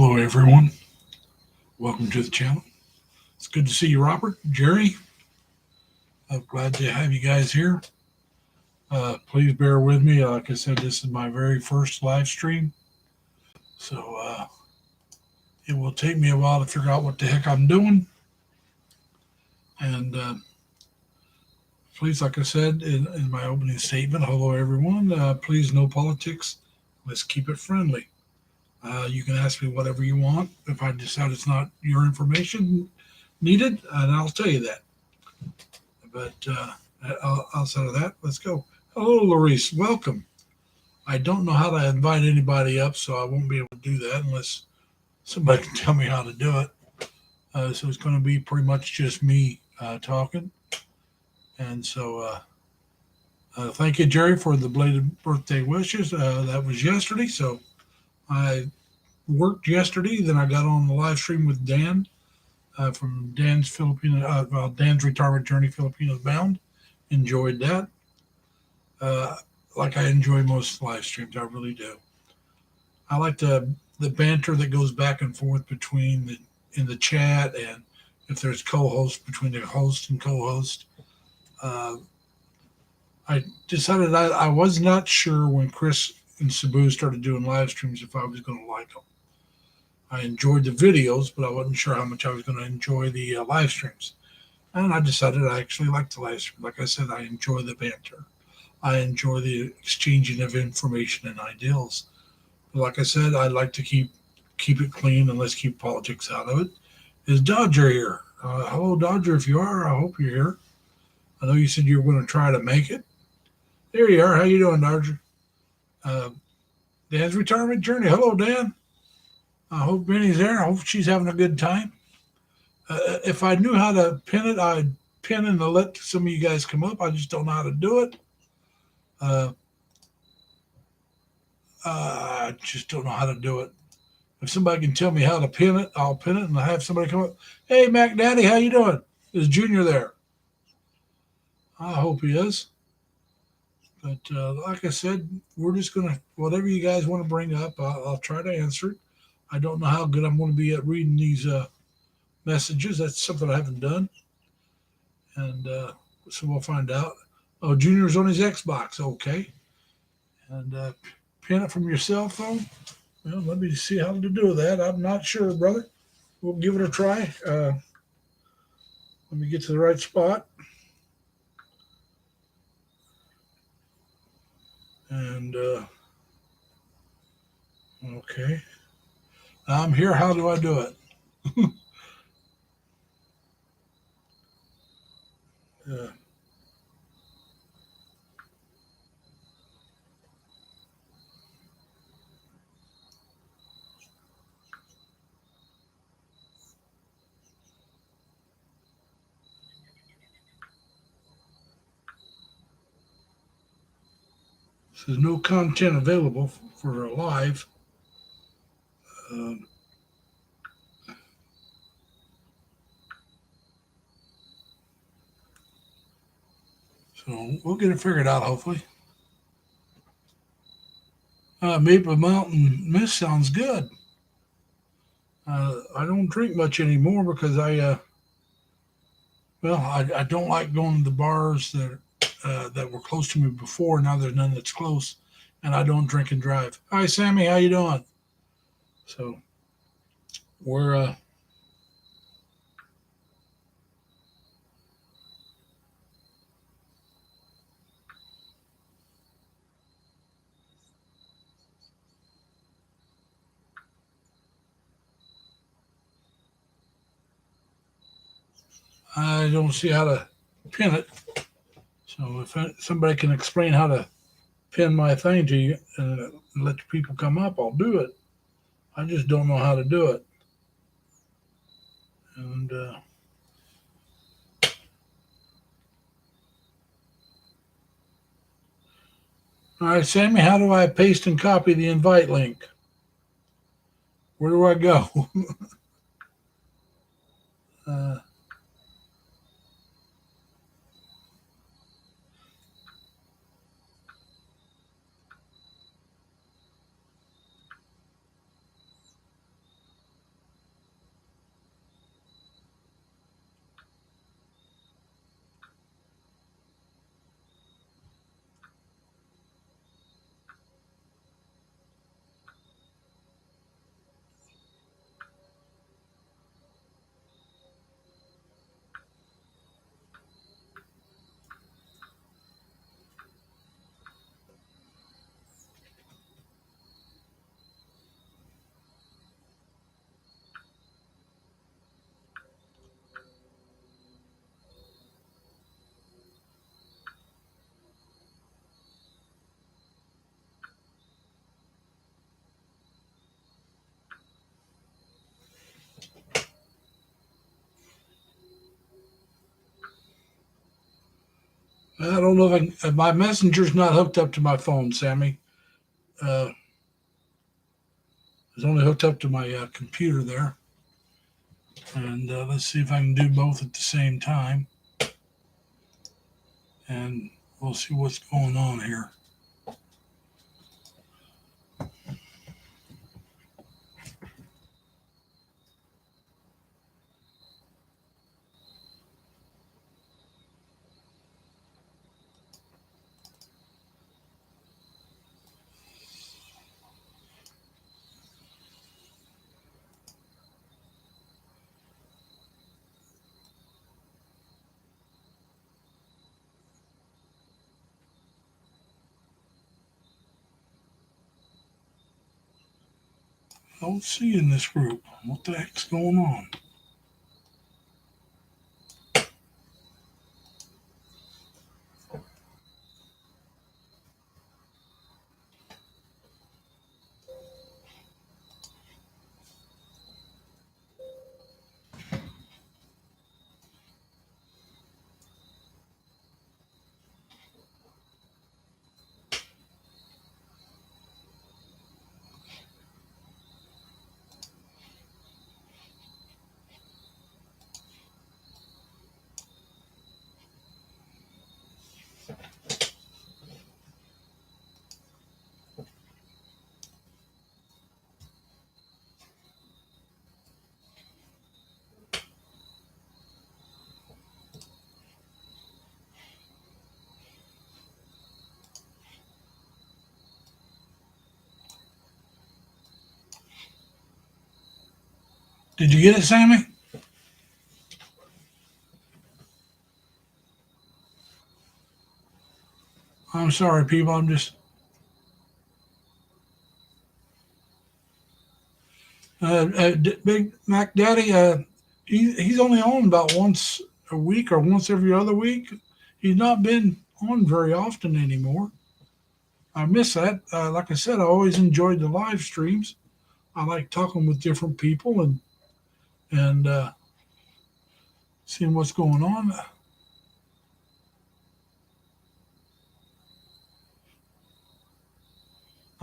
Hello, everyone. Welcome to the channel. It's good to see you, Robert, Jerry. I'm glad to have you guys here. Please bear with me. Like I said, this is my very first live stream, so it will take me a while to figure out what the heck I'm doing. And please, like I said in my opening statement, hello, everyone. Please, no politics. Let's keep it friendly. You can ask me whatever you want. If I decide it's not your information needed, and I'll tell you that. But outside of that, let's go. Hello, Larice. Welcome. I don't know how to invite anybody up, so I won't be able to do that unless somebody can tell me how to do it. So it's going to be pretty much just me talking. And so thank you, Jerry, for the belated birthday wishes. That was yesterday. So I worked yesterday. Then I got on the live stream with Dan from Dan's Retirement Journey Filipinos Bound. Enjoyed that. Like I enjoy most live streams, I really do. I like the banter that goes back and forth between in the chat, and if there's co-hosts between the host and co-host. I decided I was not sure when Chris and Sabu started doing live streams if I was going to like them. I enjoyed the videos, but I wasn't sure how much I was going to enjoy the live streams. And I decided I actually like the live stream. Like I said, I enjoy the banter. I enjoy the exchanging of information and ideals. But like I said, I like to keep it clean and let's keep politics out of it. Is Dodger here? Hello, Dodger. If you are, I hope you're here. I know you said you were going to try to make it. There you are. How you doing, Dodger? Uh, Dan's Retirement Journey. Hello, Dan. I hope Benny's there. I hope she's having a good time. If I knew how to pin it, I'd pin and let some of you guys come up. I just don't know how to do it. I just don't know how to do it. If somebody can tell me how to pin it, I'll pin it and I'll have somebody come up. Hey, Mac Daddy, how you doing? Is Junior there? I hope he is. But like I said, we're just going to, whatever you guys want to bring up, I'll try to answer it. I don't know how good I'm going to be at reading these messages. That's something I haven't done. And so we'll find out. Oh, Junior's on his Xbox. Okay. And pin it from your cell phone. Well, let me see how to do that. I'm not sure, brother. We'll give it a try. Let me get to the right spot. And okay. I'm here. How do I do it? uh, There's no content available for a live. Um, so we'll get it figured out, hopefully. Maple Mountain Mist sounds good. I don't drink much anymore because I don't like going to the bars that were close to me before. Now there's none that's close, and I don't drink and drive. Hi, Sammy, how you doing? So we're I don't see how to pin it. So if somebody can explain how to pin my thing to you and let the people come up, I'll do it. I just don't know how to do it. And all right, Sammy, how do I paste and copy the invite link? Where do I go? uh, I don't know if my messenger's not hooked up to my phone, Sammy. Uh, it's only hooked up to my computer there. And let's see if I can do both at the same time. And we'll see what's going on here. I don't see you in this group. What the heck's going on? Did you get it, Sammy? I'm sorry, people. I'm just Big Mac Daddy. He's only on about once a week or once every other week. He's not been on very often anymore. I miss that. Like I said, I always enjoyed the live streams. I like talking with different people and seeing what's going on.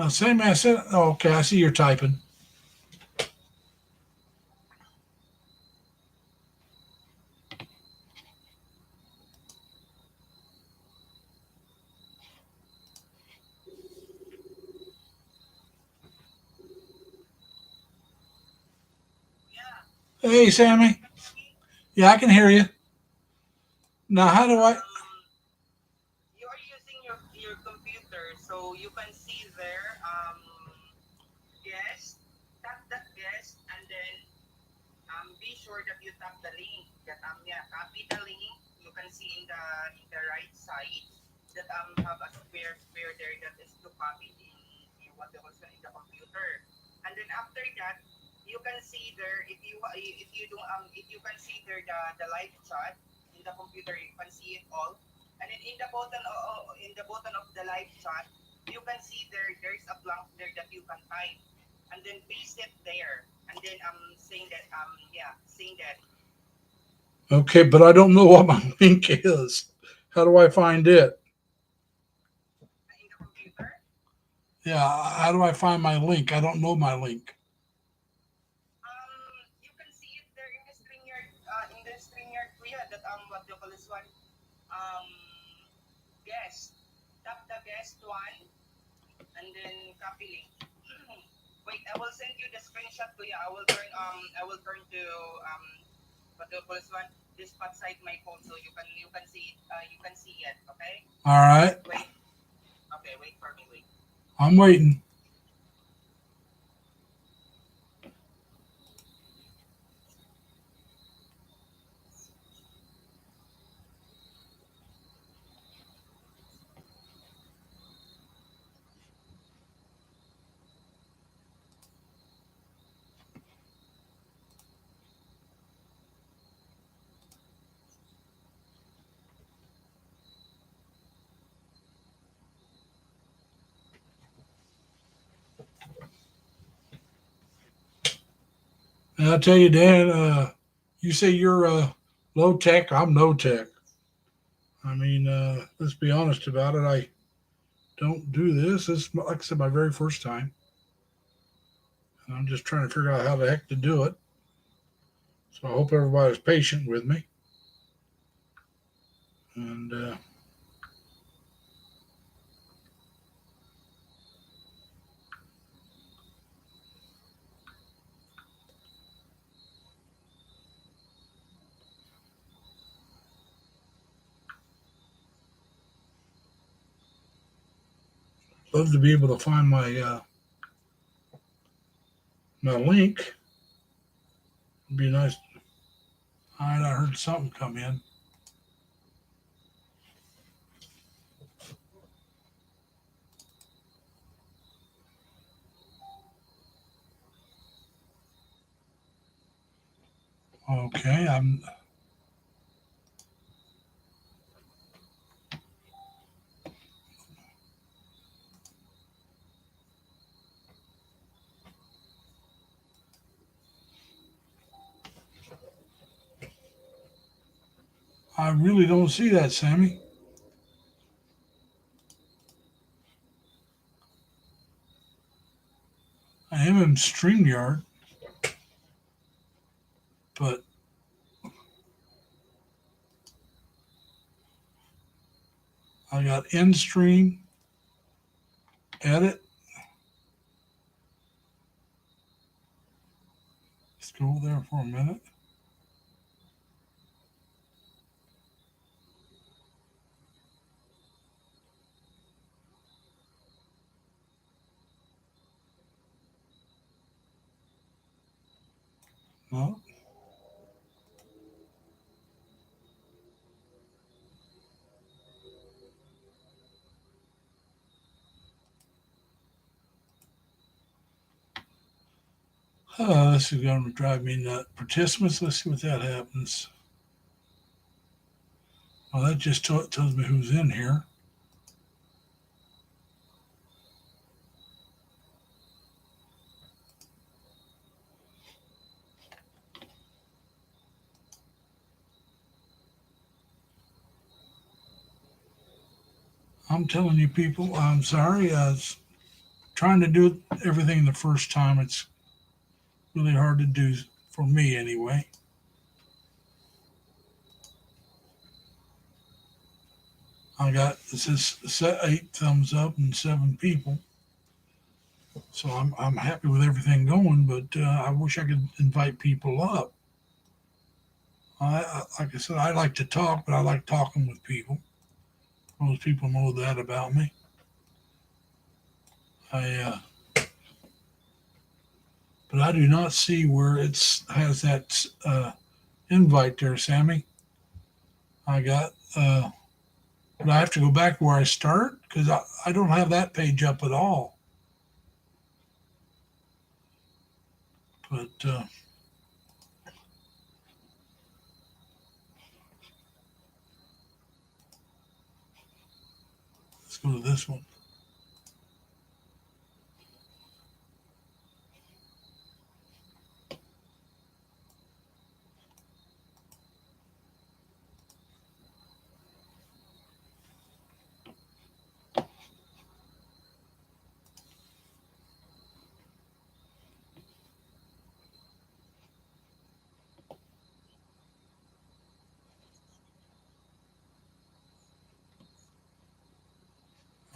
Sammy, I said, oh, okay, I see you're typing. Hey, Sammy. Yeah, I can hear you. Now, how do I? Okay, but I don't know what my link is. How do I find it? Yeah, how do I find my link? I don't know my link. All right, I'm waiting. And I'll tell you, Dan, you say you're low tech. I'm no tech. I mean, let's be honest about it. I don't do this. This is, like I said, my very first time. And I'm just trying to figure out how the heck to do it. So I hope everybody's patient with me. And love to be able to find my link. It'd be nice. All right, I heard something come in. Okay, I really don't see that, Sammy. I am in StreamYard, but I got end stream, edit, scroll there for a minute. No. This is going to drive me nuts. Participants, let's see what that happens. Well, that just tells me who's in here. I'm telling you, people, I'm sorry. I was trying to do everything the first time. It's really hard to do for me, anyway. I got this is set 8 thumbs up and 7 people, so I'm happy with everything going. But I wish I could invite people up. Like I said, I like to talk, but I like talking with people. Most people know that about me. I but I do not see where it's has that invite there, Sammy. I got, but I have to go back where I start because I don't have that page up at all. But let's go to this one.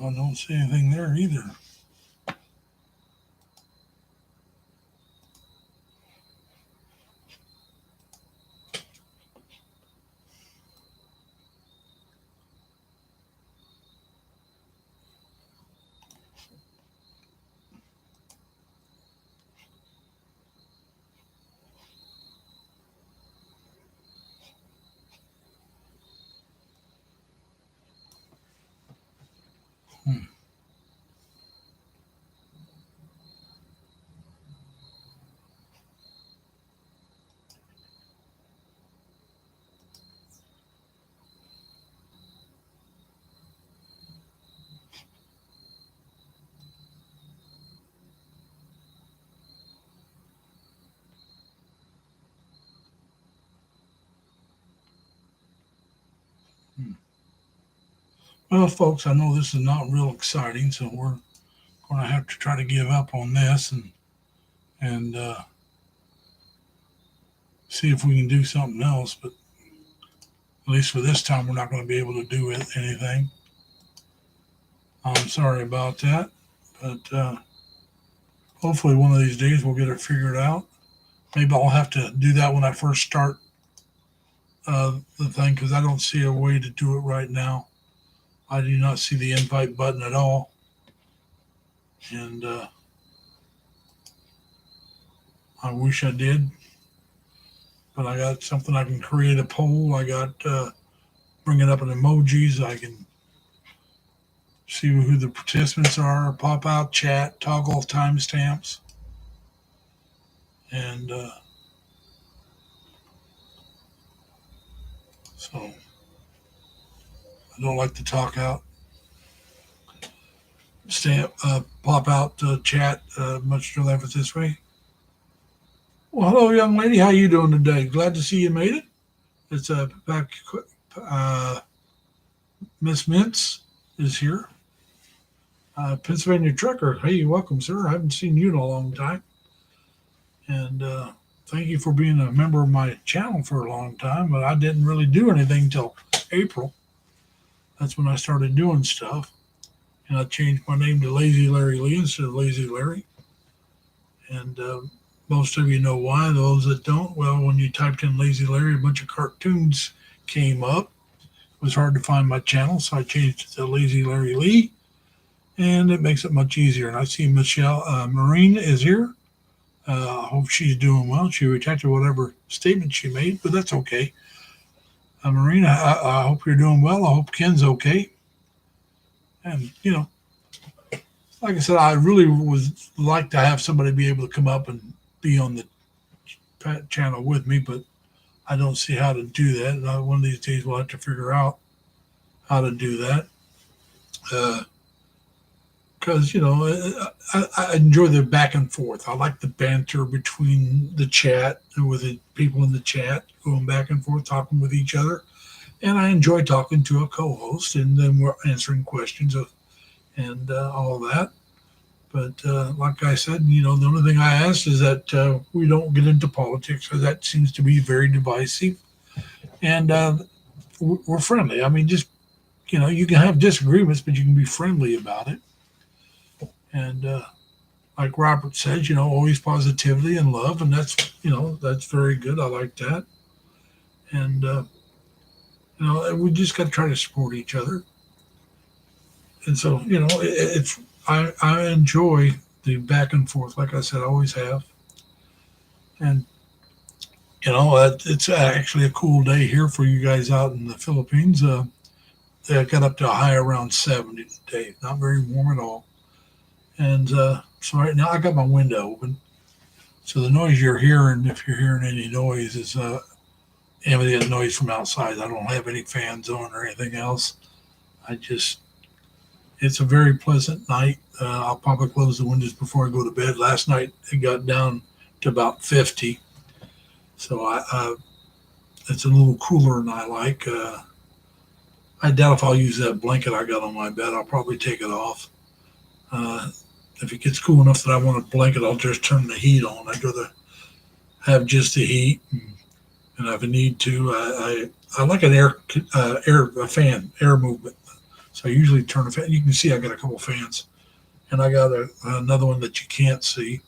I don't see anything there either. Hmm. Well, folks, I know this is not real exciting, so we're going to have to try to give up on this and see if we can do something else. But at least for this time, we're not going to be able to do anything. I'm sorry about that, but hopefully one of these days we'll get it figured out. Maybe I'll have to do that when I first start the thing because I don't see a way to do it right now. I do not see the invite button at all, and I wish I did. But I got something I can create a poll. I got bring it up in emojis. I can see who the participants are, pop out chat, toggle timestamps, and so I don't like to talk out. Stamp, pop out chat. Much to left it this way. Well, hello, young lady. How you doing today? Glad to see you made it. It's back. Uh, Miss Mintz is here. Pennsylvania Trucker. Hey, welcome, sir. I haven't seen you in a long time. And thank you for being a member of my channel for a long time. But I didn't really do anything until April. That's when I started doing stuff. And I changed my name to Lazy Larry Lee instead of Lazy Larry. And most of you know why. Those that don't, well, when you typed in Lazy Larry, a bunch of cartoons came up. It was hard to find my channel, so I changed it to Lazy Larry Lee. And it makes it much easier. And I see Michelle Marine is here. I hope she's doing well. She retracted whatever statement she made, but that's okay. Marina, I hope you're doing well. I hope Ken's okay. And, like I said, I really would like to have somebody be able to come up and be on the channel with me, but I don't see how to do that. One of these days we'll have to figure out how to do that. Because, I enjoy the back and forth. I like the banter between the chat and with the people in the chat, going back and forth, talking with each other. And I enjoy talking to a co-host, and then we're answering questions and all that. But like I said, the only thing I ask is that we don't get into politics, because that seems to be very divisive. And we're friendly. I mean, just, you can have disagreements, but you can be friendly about it. And like Robert says, always positivity and love, and that's very good. I like that. And we just got to try to support each other. And so, I enjoy the back and forth, like I said, I always have. And it's actually a cool day here for you guys out in the Philippines. They got up to a high around 70 today, not very warm at all. And so right now I got my window open. So the noise you're hearing, if you're hearing any noise, is ambient noise from outside. I don't have any fans on or anything else. It's a very pleasant night. I'll probably close the windows before I go to bed. Last night it got down to about 50. So it's a little cooler than I like. I doubt if I'll use that blanket I got on my bed. I'll probably take it off. If it gets cool enough that I want a blanket, I'll just turn the heat on. I'd rather have just the heat, and if I need to, I like an air movement. So I usually turn a fan. You can see I got a couple fans, and I got another one that you can't see,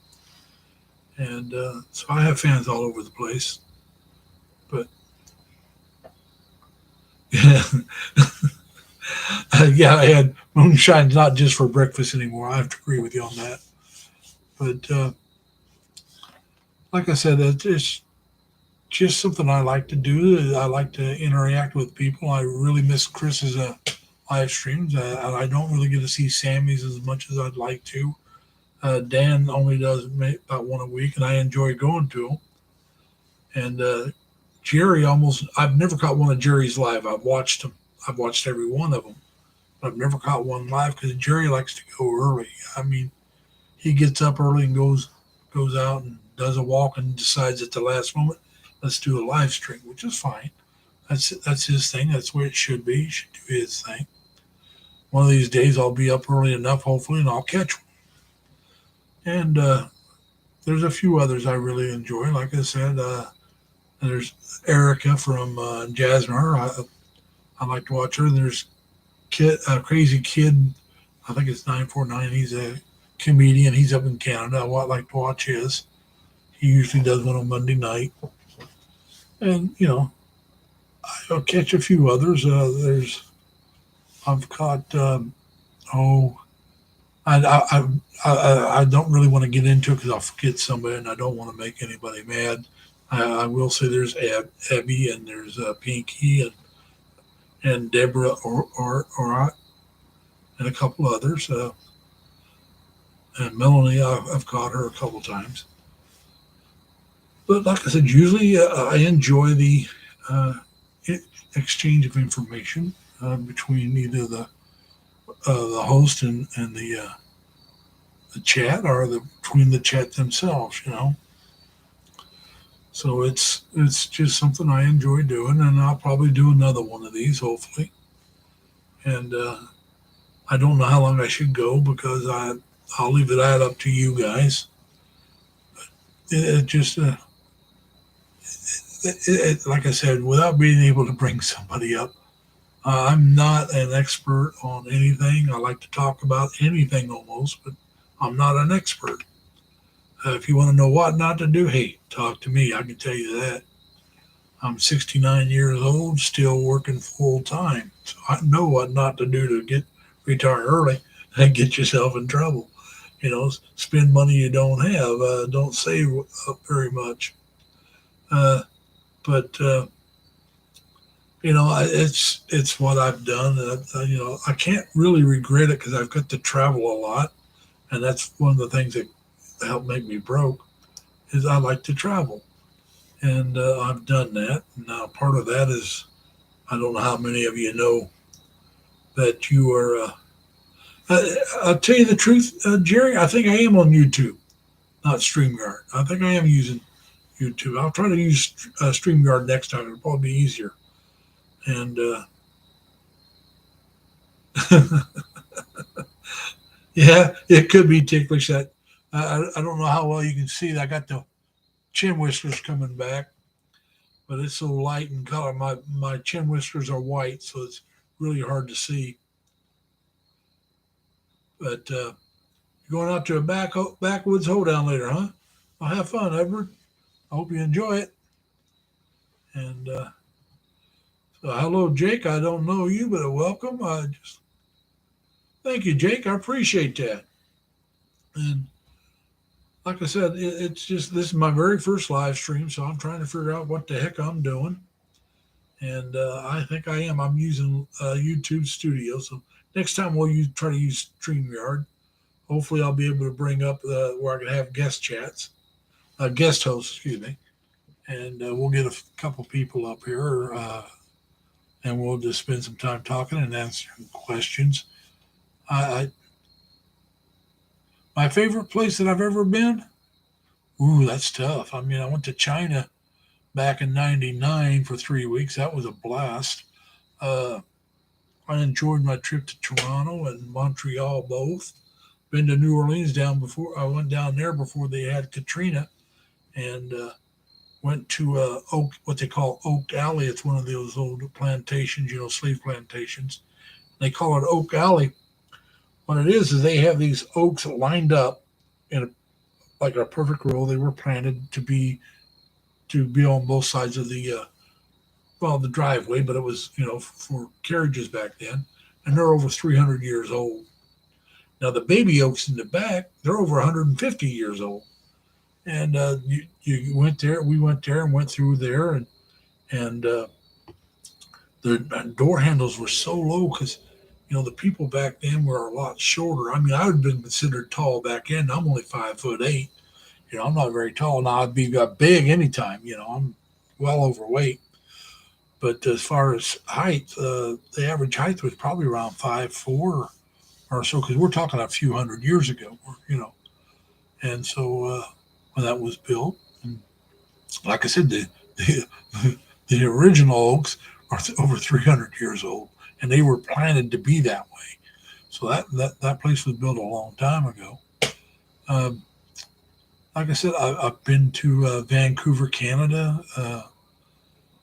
and so I have fans all over the place. But yeah. Yeah, I had moonshine's not just for breakfast anymore. I have to agree with you on that. But like I said, it's just something I like to do. I like to interact with people. I really miss Chris's live streams. I don't really get to see Sammy's as much as I'd like to. Dan only does about one a week, and I enjoy going to him. And Jerry I've never caught one of Jerry's live. I've watched them. I've watched every one of them. I've never caught one live because Jerry likes to go early. I mean, he gets up early and goes out and does a walk and decides at the last moment, let's do a live stream, which is fine. That's his thing. That's where it should be. He should do his thing. one of these days I'll be up early enough, hopefully, and I'll catch one. And there's a few others I really enjoy. Like I said, there's Erica from Jasmine. I like to watch her. There's Crazy Kid. I think it's 949. He's a comedian. He's up in Canada. I like to watch his. He usually does one on Monday night. And, I'll catch a few others. I've caught, oh, I don't really want to get into it because I'll forget somebody and I don't want to make anybody mad. I will say there's Abby and there's Pinky and Deborah or and a couple others. And Melanie, I've caught her a couple times. But like I said, usually I enjoy the uh, exchange of information between either the host and the chat or between the chat themselves. So it's just something I enjoy doing, and I'll probably do another one of these hopefully. And I don't know how long I should go because I'll leave that up to you guys. It just like I said, without being able to bring somebody up, I'm not an expert on anything. I like to talk about anything almost, but I'm not an expert. If you want to know what not to do, hey, talk to me. I can tell you that. I'm 69 years old, still working full time. So I know what not to do to get retire early and get yourself in trouble. Spend money you don't have. Don't save up very much. Uh, but it's what I've done. I can't really regret it because I've got to travel a lot, and that's one of the things that helped make me broke. Is I like to travel, and I've done that. Now, part of that is I don't know how many of you know that you are. I'll tell you the truth, Jerry. I think I am on YouTube, not StreamYard. I think I am using YouTube. I'll try to use StreamYard next time. It'll probably be easier. And yeah, it could be ticklish. That I don't know how well you can see that. I got the chin whiskers coming back, but it's so light in color. My chin whiskers are white, so it's really hard to see. But you're going out to a backwoods hoedown later, huh? Well, have fun, Edward. I hope you enjoy it. And so, hello, Jake. I don't know you, but welcome. Thank you, Jake. I appreciate that. And like I said, it's just this is my very first live stream, so I'm trying to figure out what the heck I'm doing. And I think I am. I'm using YouTube Studio, so next time try to use StreamYard. Hopefully, I'll be able to bring up where I can have guest chats, guest hosts, excuse me, and we'll get a couple people up here, and we'll just spend some time talking and answering questions. I My favorite place that I've ever been. Ooh, that's tough. I mean, I went to China back in '99 for 3 weeks. That was a blast. Uh, I enjoyed my trip to Toronto and Montreal both. Been to New Orleans down before. I went down there before they had Katrina, and went to what they call Oak Alley. It's one of those old plantations, slave plantations. They call it Oak Alley. What it is they have these oaks lined up in like a perfect row. They were planted to be on both sides of the driveway, but it was for carriages back then, and they're over 300 years old. Now the baby oaks in the back, they're over 150 years old. And you went there. We went there and went through there, and the door handles were so low because the people back then were a lot shorter. I mean, I would have been considered tall back then. I'm only 5'8". I'm not very tall now. I'd be big anytime. I'm well overweight. But as far as height, the average height was probably around 5'4" or so, because we're talking a few hundred years ago. And so when that was built, and like I said, the original oaks are over 300 years old, and they were planted to be that way. So that place was built a long time ago. Um, like I said, I've been to Vancouver, Canada.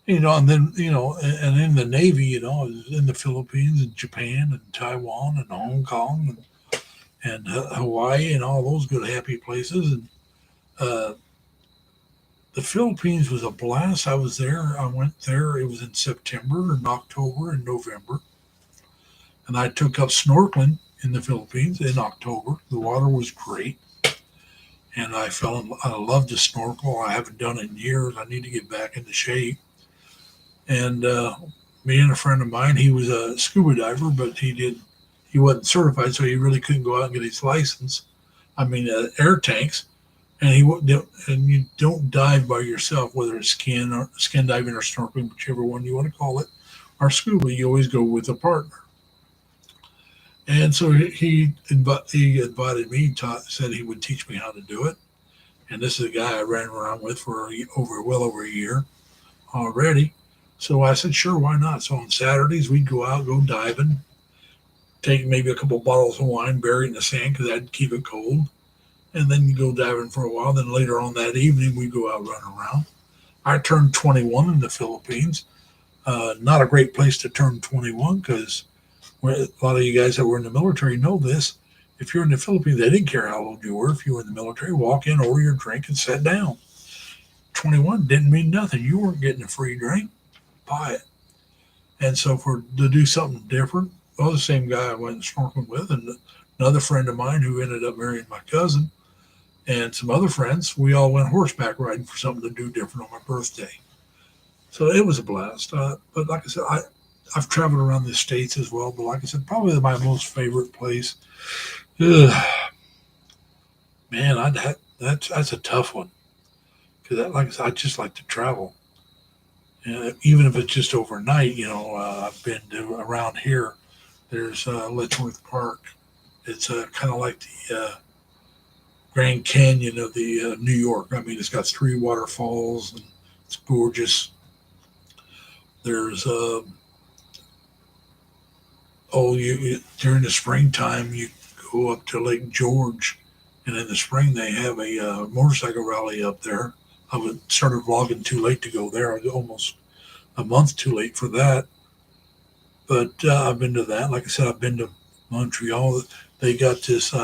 And then and in the Navy, I was in the Philippines and Japan and Taiwan and Hong Kong and Hawaii and all those good happy places. And uh, the Philippines was a blast. I was there. I went there. It was in September and October and November, and I took up snorkeling in the Philippines in October. The water was great, and I love to snorkel. I haven't done it in years. I need to get back into shape. And me and a friend of mine, he was a scuba diver, but he wasn't certified, so he really couldn't go out and get his license. I mean, air tanks, and and you don't dive by yourself, whether it's skin diving or snorkeling, whichever one you want to call it, or scuba. You always go with a partner. And so he invited me, said he would teach me how to do it. And this is a guy I ran around with for well over a year already. So I said, sure, why not? So on Saturdays we'd go diving, take maybe a couple bottles of wine, bury it in the sand because that'd keep it cold, and then you go diving for a while. Then later on that evening we go out running around. I turned 21 in the Philippines. Not a great place to turn 21 because a lot of you guys that were in the military know this. If you're in the Philippines, they didn't care how old you were. If you were in the military, walk in, order your drink, and sit down. 21 didn't mean nothing. You weren't getting a free drink. Buy it. And so to do something different, well, the same guy I went snorkeling with, and another friend of mine who ended up marrying my cousin, and some other friends, we all went horseback riding for something to do different on my birthday. So it was a blast. But like I said, I've traveled around the states as well. But like I said, probably my most favorite place. Ugh, man, that's a tough one because, like I said, I just like to travel. Even if it's just overnight, I've been to around here. There's Letchworth Park. It's kind of like the Grand Canyon of the New York. I mean, it's got three waterfalls and it's gorgeous. There's during the springtime you go up to Lake George, and in the spring they have a motorcycle rally up there. Started vlogging too late to go there. I was almost a month too late for that. But I've been to that. Like I said, I've been to Montreal. They got this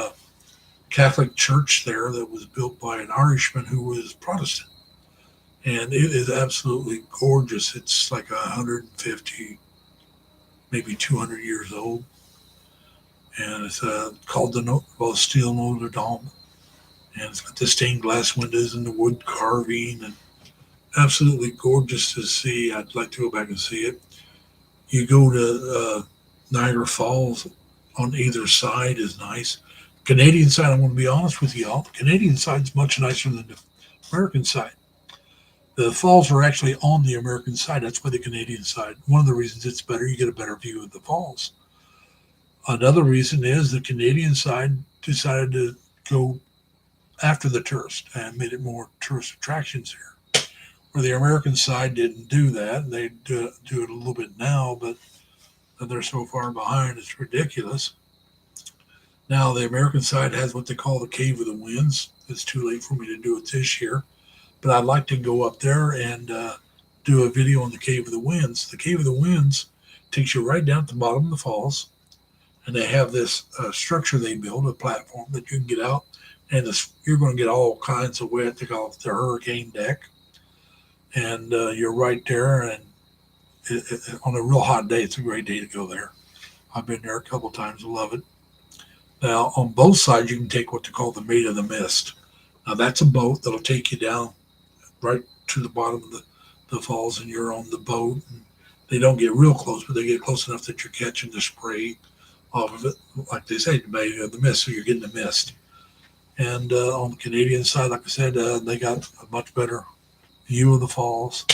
Catholic church there that was built by an Irishman who was Protestant. And it is absolutely gorgeous. It's like 150, maybe 200 years old. And it's called Steel Notre Dame. And it's got the stained glass windows and the wood carving, and absolutely gorgeous to see. I'd like to go back and see it. You go to Niagara Falls on either side is nice. Canadian side, I'm going to be honest with y'all. The Canadian side is much nicer than the American side. The falls are actually on the American side. That's why the Canadian side. One of the reasons it's better, you get a better view of the falls. Another reason is the Canadian side decided to go after the tourist and made it more tourist attractions here. Where the American side didn't do that. They do it a little bit now, but they're so far behind, it's ridiculous. Now, the American side has what they call the Cave of the Winds. It's too late for me to do it this year, but I'd like to go up there and do a video on the Cave of the Winds. The Cave of the Winds takes you right down at the bottom of the falls, and they have this structure they build, a platform that you can get out, and you're going to get all kinds of wet. They call it the hurricane deck, and you're right there, and on a real hot day, it's a great day to go there. I've been there a couple times, love it. Now, on both sides, you can take what they call the Maid of the Mist. Now, that's a boat that'll take you down right to the bottom of the falls, and you're on the boat. And they don't get real close, but they get close enough that you're catching the spray off of it. Like they say, the Maid of the Mist, so you're getting the mist. And on the Canadian side, like I said, they got a much better view of the falls.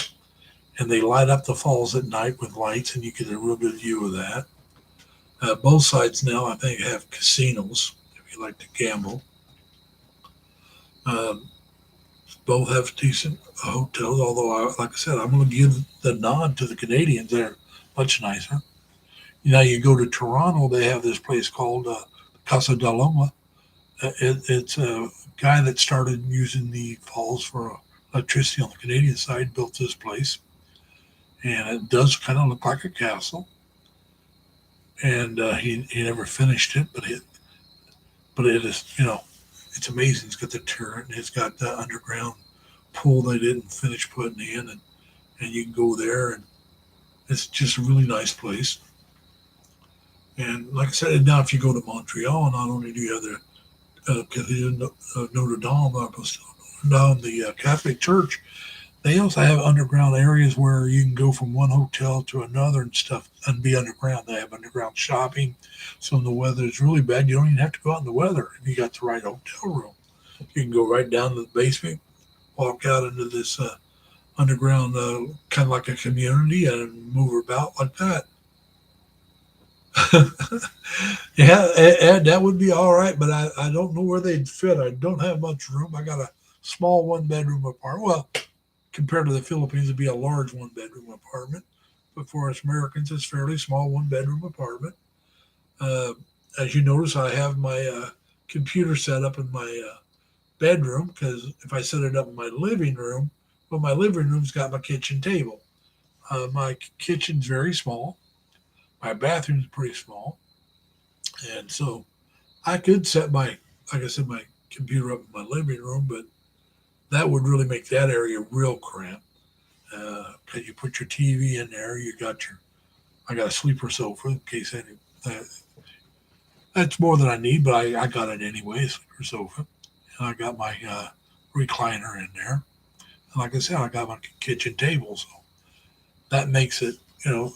And they light up the falls at night with lights, and you get a real good view of that. Both sides now, I think, have casinos, if you like to gamble. Um, Both have decent hotels, although, like I said, I'm going to give the nod to the Canadians. They're much nicer. You go to Toronto, they have this place called Casa de Loma. It's a guy that started using the falls for electricity on the Canadian side, built this place, and it does kind of look like a castle. And he never finished it, but it is, it's amazing. It's got the turret, and it's got the underground pool they didn't finish putting in, and you can go there, and it's just a really nice place. And like I said, now if you go to Montreal, not only do you have the Cathedral of Notre Dame, down the Catholic Church, they also have underground areas where you can go from one hotel to another and stuff and be underground. They have underground shopping. So when the weather is really bad, you don't even have to go out in the weather if you got the right hotel room. You can go right down to the basement, walk out into this underground, kind of like a community, and move about like that. Yeah, Ed, that would be all right, but I don't know where they'd fit. I don't have much room. I got a small one bedroom apartment. Well, compared to the Philippines, it'd be a large one bedroom apartment. But for us Americans, it's fairly small one bedroom apartment. Uh, as you notice, I have my computer set up in my bedroom because if I set it up in my living room, well, my living room's got my kitchen table. My kitchen's very small. My bathroom's pretty small, and so I could set like I said, my computer up in my living room, but that would really make that area real cramped. Because you put your TV in there, I got a sleeper sofa in case any. Uh, that's more than I need, but I got it anyway, a sleeper sofa, and I got my recliner in there. And like I said, I got my kitchen table, so that makes it, you know,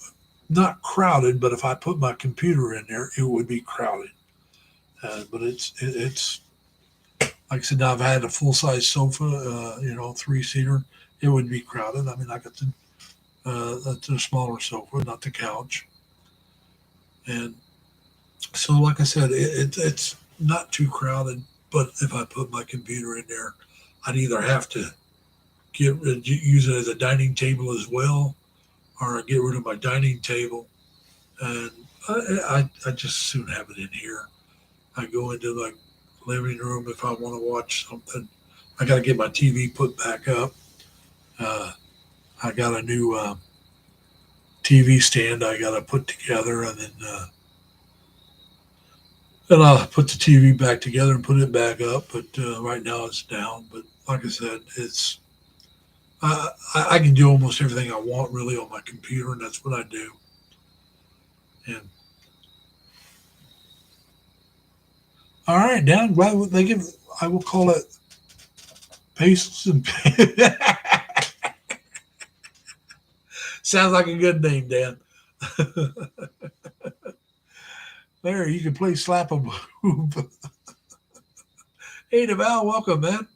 not crowded. But if I put my computer in there, it would be crowded. But it's like I said, now if I had a full size sofa, 3-seater, it would be crowded. I mean, I got the smaller sofa, not the couch, and so like I said, it's not too crowded. But if I put my computer in there, I'd either have to use it as a dining table as well, or get rid of my dining table, and I just soon have it in here. I go into my living room if I want to watch something. I got to get my TV put back up. Uh, I got a new TV stand I got to put together, and I'll put the TV back together and put it back up. But right now it's down. But like I said, I can do almost everything I want really on my computer, and that's what I do. And all right, Dan, glad they give. I will call it Pesos and sounds like a good name, Dan. There, you can play slap a boob. Hey, Deval, welcome, man.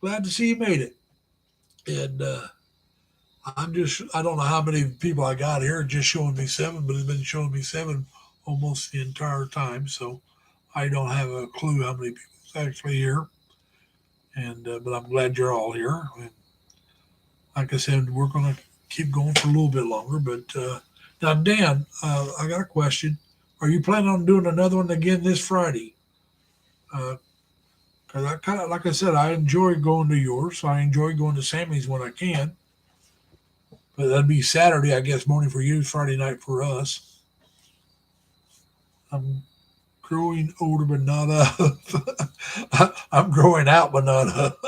Glad to see you made it. And I don't know how many people I got here, just showing me seven, but it's been showing me seven almost the entire time. So I don't have a clue how many people's actually here. And but I'm glad you're all here. And like I said, we're going to keep going for a little bit longer. But now, Dan, I got a question. Are you planning on doing another one again this Friday? Because I kind of, like I said, I enjoy going to yours. So I enjoy going to Sammy's when I can. But that'd be Saturday, I guess, morning for you, Friday night for us. I'm growing older, but not up. I'm growing out, but not up.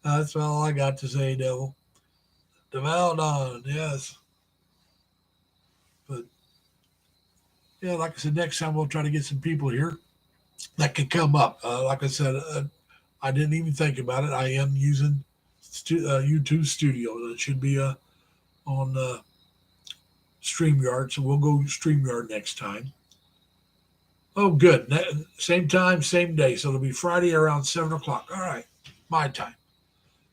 That's all I got to say, Devil. Deval Don, yes. But yeah, like I said, next time we'll try to get some people here that can come up. Like I said, I didn't even think about it. I am using YouTube Studio. It should be on StreamYard, so we'll go StreamYard next time. Oh, good. Same time, same day. So it'll be Friday around 7 o'clock. All right, my time.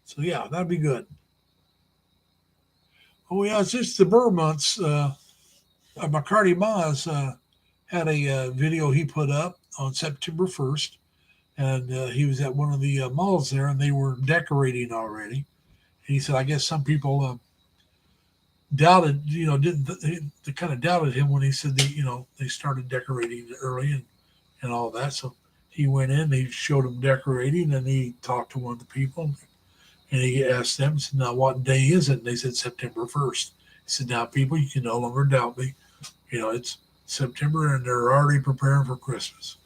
So yeah, that'd be good. Oh yeah, it's just the Burr months. McCarty Maz had a video he put up on September 1st, and he was at one of the malls there, and they were decorating already. And he said, I guess some people doubted, didn't they kind of doubted him when he said they started decorating early and all that. So he went in, he showed them decorating, and he talked to one of the people, and he asked them, he said, "Now what day is it?" And they said September 1st. He said, "Now people, you can no longer doubt me. It's September, and they're already preparing for Christmas."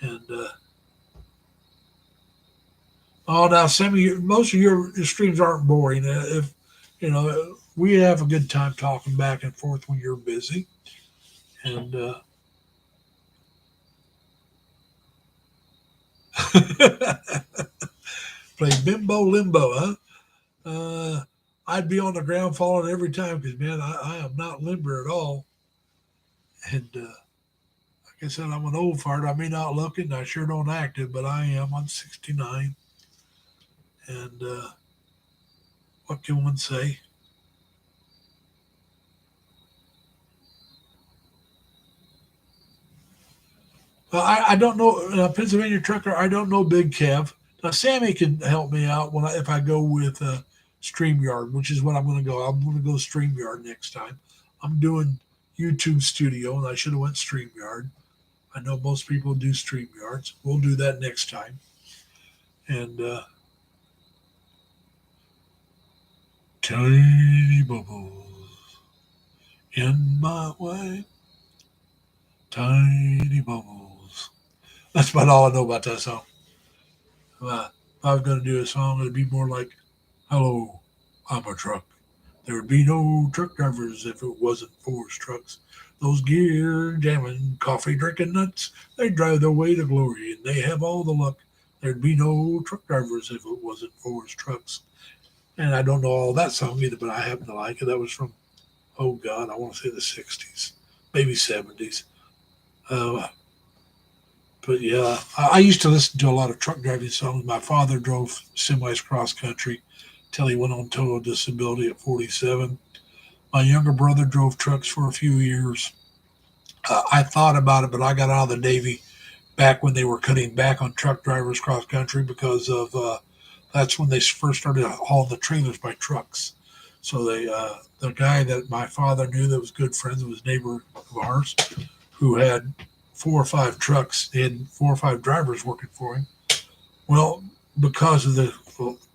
And oh, now Sammy, most of your streams aren't boring. If we have a good time talking back and forth when you're busy, and play bimbo limbo, huh? I'd be on the ground falling every time because man, I am not limber at all. And like I said, I'm an old fart. I may not look it, and I sure don't act it, but I am. I'm 69, and what can one say? Well, I don't know Pennsylvania trucker. I don't know Big Kev. Now Sammy can help me out if I go with Streamyard, which is what I'm going to go. I'm going to go Streamyard next time. I'm doing YouTube Studio, and I should have went Streamyard. I know most people do Streamyards. We'll do that next time. And tiny bubbles in my way, tiny bubbles. That's about all I know about that song. If I was going to do a song, it'd be more like, "Hello, I'm a truck. There would be no truck drivers if it wasn't for his trucks. Those gear jamming, coffee drinking nuts, they drive their way to glory and they have all the luck. There'd be no truck drivers if it wasn't for his trucks." And I don't know all that song either, but I happen to like it. That was from, oh God, I want to say the 60s, maybe 70s. Uh, but yeah, I used to listen to a lot of truck driving songs. My father drove semis cross country till he went on total disability at 47. My younger brother drove trucks for a few years. I thought about it, but I got out of the Navy back when they were cutting back on truck drivers cross country because of that's when they first started hauling the trailers by trucks. So the guy that my father knew that was good friends was a neighbor of ours who had 4 or 5 trucks. He had 4 or 5 drivers working for him. Well, because of the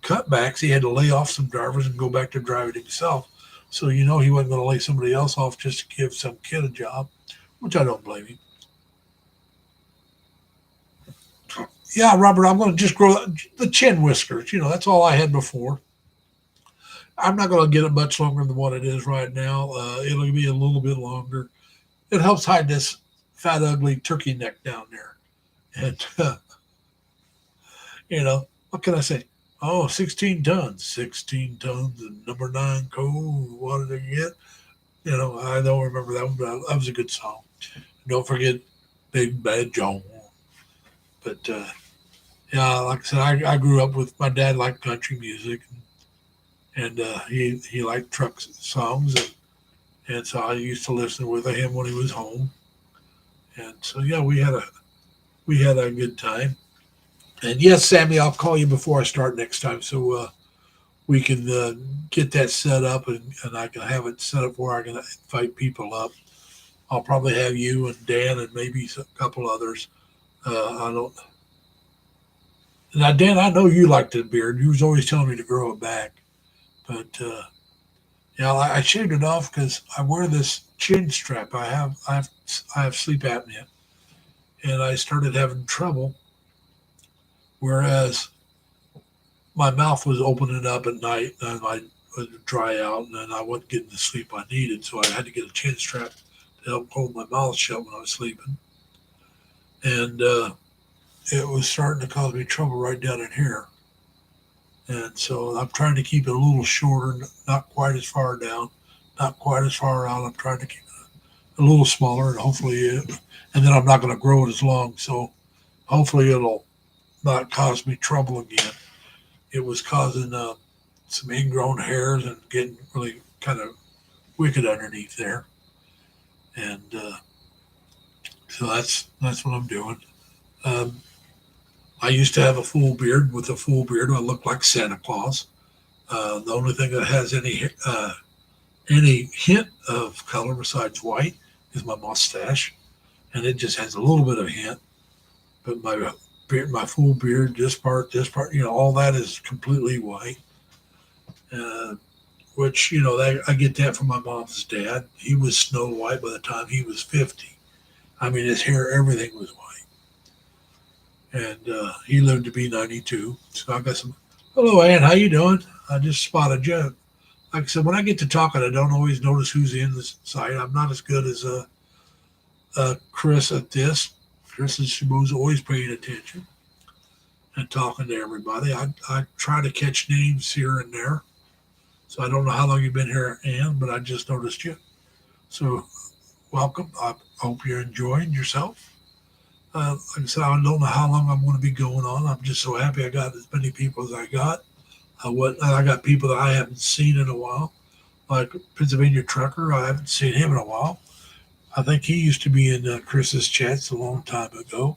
cutbacks, he had to lay off some drivers and go back to driving himself. So he wasn't going to lay somebody else off just to give some kid a job, which I don't blame him. Yeah, Robert, I'm going to just grow the chin whiskers. That's all I had before. I'm not going to get it much longer than what it is right now. It'll be a little bit longer. It helps hide this fat, ugly turkey neck down there. And, what can I say? Oh, 16 tons. 16 tons and number 9 cold. What did I get? I don't remember that one, but that was a good song. Don't forget Big Bad John. But, yeah, like I said, I grew up with my dad liked country music, and he liked truck songs, and so I used to listen with him when he was home, and so yeah, we had a good time. And yes, Sammy, I'll call you before I start next time, so we can get that set up, and I can have it set up where I can invite people up. I'll probably have you and Dan and maybe a couple others. I don't. Now, Dan, I know you like the beard. You was always telling me to grow it back, but yeah, I shaved it off because I wear this chin strap. I have sleep apnea, and I started having trouble. Whereas my mouth was opening up at night, and I would dry out, and then I wasn't getting the sleep I needed. So I had to get a chin strap to help hold my mouth shut when I was sleeping, and it was starting to cause me trouble right down in here. And so I'm trying to keep it a little shorter, not quite as far down, not quite as far out. I'm trying to keep it a little smaller, and and then I'm not going to grow it as long. So hopefully it'll not cause me trouble again. It was causing some ingrown hairs and getting really kind of wicked underneath there, and so that's what I'm doing. Um, I used to have a full beard. With a full beard, I looked like Santa Claus. The only thing that has any any hint of color besides white is my mustache, and it just has a little bit of hint. But my beard, my full beard, this part, all that is completely white. Uh, which that, I get that from my mom's dad. He was Snow White by the time he was 50. I mean, his hair, everything was white, and he lived to be 92. So I got some. Hello, Ann. How you doing? I just spotted you. Like I said, when I get to talking, I don't always notice who's in the site. I'm not as good as Chris at this. Chris is who's always paying attention and talking to everybody. I try to catch names here and there. So I don't know how long you've been here, Ann, but I just noticed you. So welcome. I hope you're enjoying yourself. Like I said, I don't know how long I'm going to be going on. I'm just so happy I got as many people as I got. I got people that I haven't seen in a while, like Pennsylvania Trucker. I haven't seen him in a while. I think he used to be in Chris's chats a long time ago.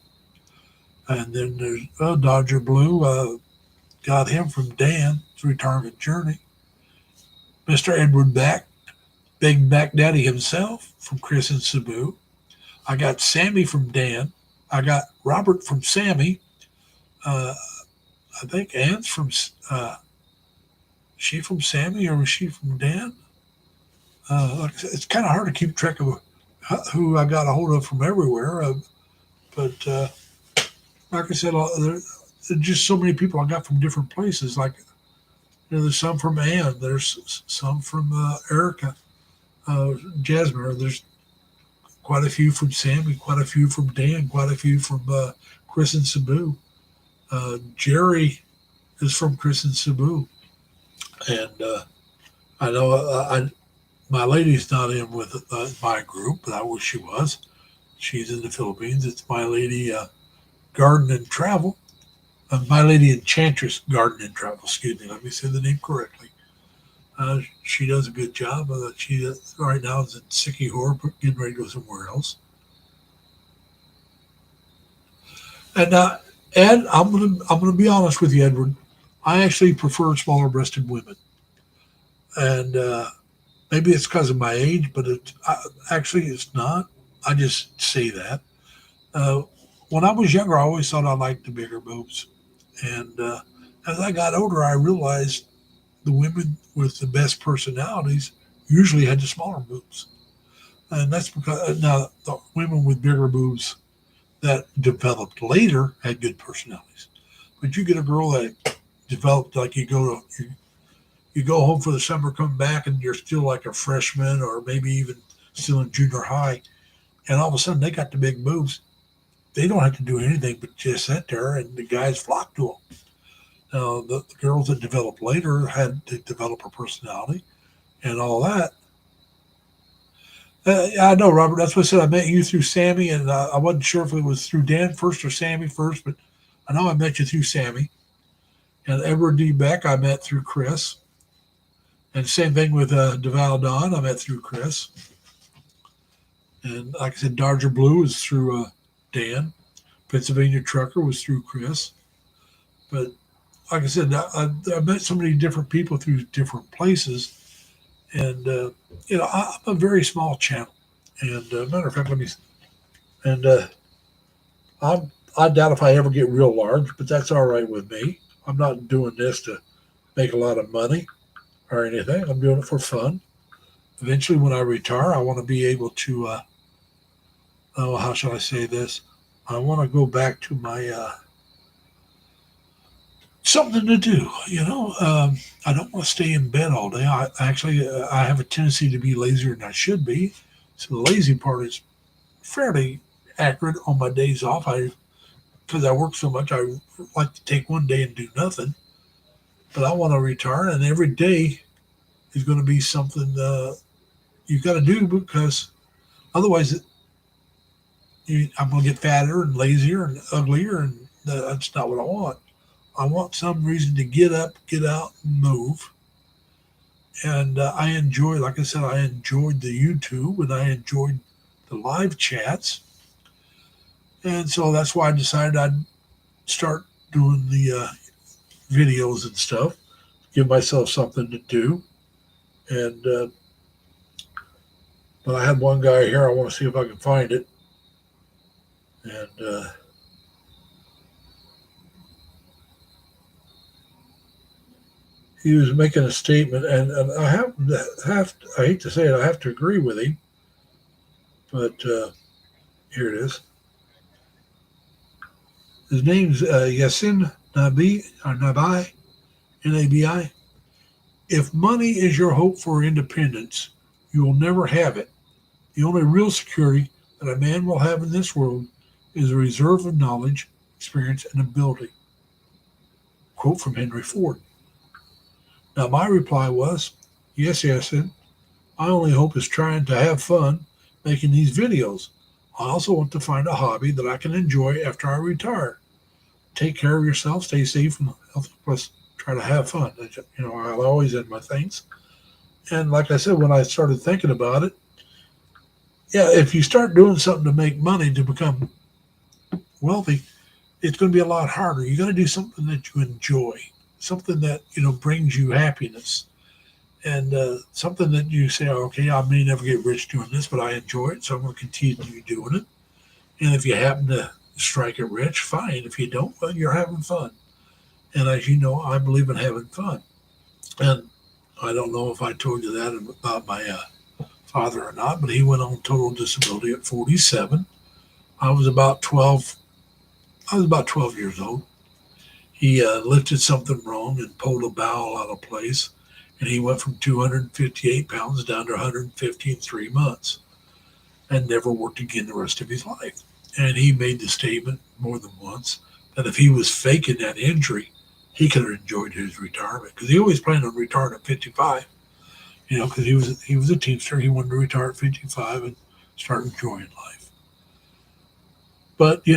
And then there's Dodger Blue. Got him from Dan's retirement journey. Mr. Edward Back, Big Back Daddy himself from Chris and Cebu. I got Sammy from Dan. I got Robert from Sammy. Uh, I think Ann's from. She from Sammy or was she from Dan? Like I said, it's kind of hard to keep track of who I got a hold of from everywhere. But like I said, there's just so many people I got from different places. Like there's some from Ann. There's some from Erica, Jasmine. There's quite a few from Sammy, quite a few from Dan, quite a few from Chris and Cebu. Jerry is from Chris and Cebu, and I know my lady's not in with my group, but I wish she was. She's in the Philippines. It's my lady Garden and Travel. My lady Enchantress Garden and Travel. Excuse me. Let me say the name correctly. She does a good job. She right now is in Sicky Horror, getting ready to go somewhere else. And Ed, I'm gonna be honest with you, Edward. I actually prefer smaller-breasted women, and maybe it's because of my age, but actually it's not. I just say that. Uh, when I was younger, I always thought I liked the bigger boobs, and as I got older, I realized the women with the best personalities usually had the smaller boobs, and that's because now the women with bigger boobs that developed later had good personalities. But you get a girl that developed like you go home for the summer, come back, and you're still like a freshman or maybe even still in junior high, and all of a sudden they got the big boobs. They don't have to do anything but just sit there, and the guys flock to them. Now, the girls that developed later had to develop a personality and all that. I know, Robert. That's what I said. I met you through Sammy, and I wasn't sure if it was through Dan first or Sammy first, but I know I met you through Sammy. And Edward D. Beck, I met through Chris. And same thing with Deval Don, I met through Chris. And like I said, Dodger Blue was through Dan. Pennsylvania Trucker was through Chris. But like I said, I met so many different people through different places. And, I'm a very small channel. And matter of fact, and I doubt if I ever get real large, but that's all right with me. I'm not doing this to make a lot of money or anything. I'm doing it for fun. Eventually, when I retire, I want to be able to, how shall I say this? I want to go back to my something to do. I don't want to stay in bed all day. I have a tendency to be lazier than I should be. So the lazy part is fairly accurate on my days off. Because I work so much, I like to take one day and do nothing. But I want to retire, and every day is going to be something you've got to do because otherwise I'm going to get fatter and lazier and uglier, and that's not what I want. I want some reason to get up, get out, and move. And I enjoy, like I said, I enjoyed the YouTube and I enjoyed the live chats. And so that's why I decided I'd start doing the videos and stuff, give myself something to do. And But I had one guy here. I want to see if I can find it. And he was making a statement, and I hate to say it, I have to agree with him, but here it is. His name's Yasin Nabi, Nabi. If money is your hope for independence, you will never have it. The only real security that a man will have in this world is a reserve of knowledge, experience, and ability. Quote from Henry Ford. Now, my reply was, yes, Yasin, my only hope is trying to have fun making these videos. I also want to find a hobby that I can enjoy after I retire. Take care of yourself, stay safe and healthy, plus try to have fun. I'll always end my things. And like I said, when I started thinking about it, yeah, if you start doing something to make money to become wealthy, it's going to be a lot harder. You got to do something that you enjoy, something that brings you happiness, and something that you say, okay, I may never get rich doing this, but I enjoy it, so I'm going to continue doing it. And if you happen to strike it rich, fine. If you don't, well, you're having fun. And as you know, I believe in having fun. And I don't know if I told you that about my father or not, but he went on total disability at 47. I was about 12. I was about 12 years old. He lifted something wrong and pulled a bowel out of place, and he went from 258 pounds down to 150 in 3 months and never worked again the rest of his life. And he made the statement more than once that if he was faking that injury, he could have enjoyed his retirement because he always planned on retiring at 55. Because he was a teamster, he wanted to retire at 55 and start enjoying life. But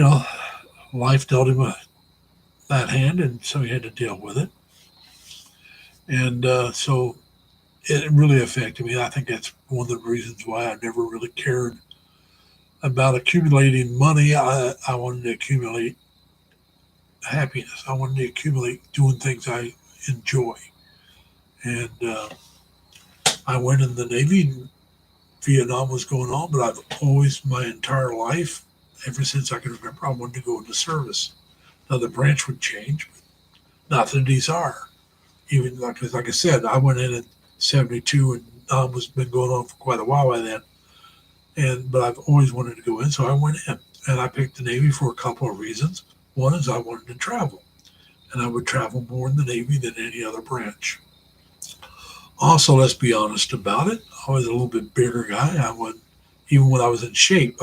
life dealt him that hand, and so he had to deal with it. And so it really affected me. I think that's one of the reasons why I never really cared about accumulating money. I wanted to accumulate happiness. I wanted to accumulate doing things I enjoy. And I went in the Navy. Vietnam was going on, but I've always, my entire life, ever since I can remember, I wanted to go into service. Now the branch would change, but not the desire. Even like I said, I went in at 72, and was been going on for quite a while by then. But I've always wanted to go in, so I went in, and I picked the Navy for a couple of reasons. One is I wanted to travel, and I would travel more in the Navy than any other branch. Also, let's be honest about it. I was a little bit bigger guy. Even when I was in shape,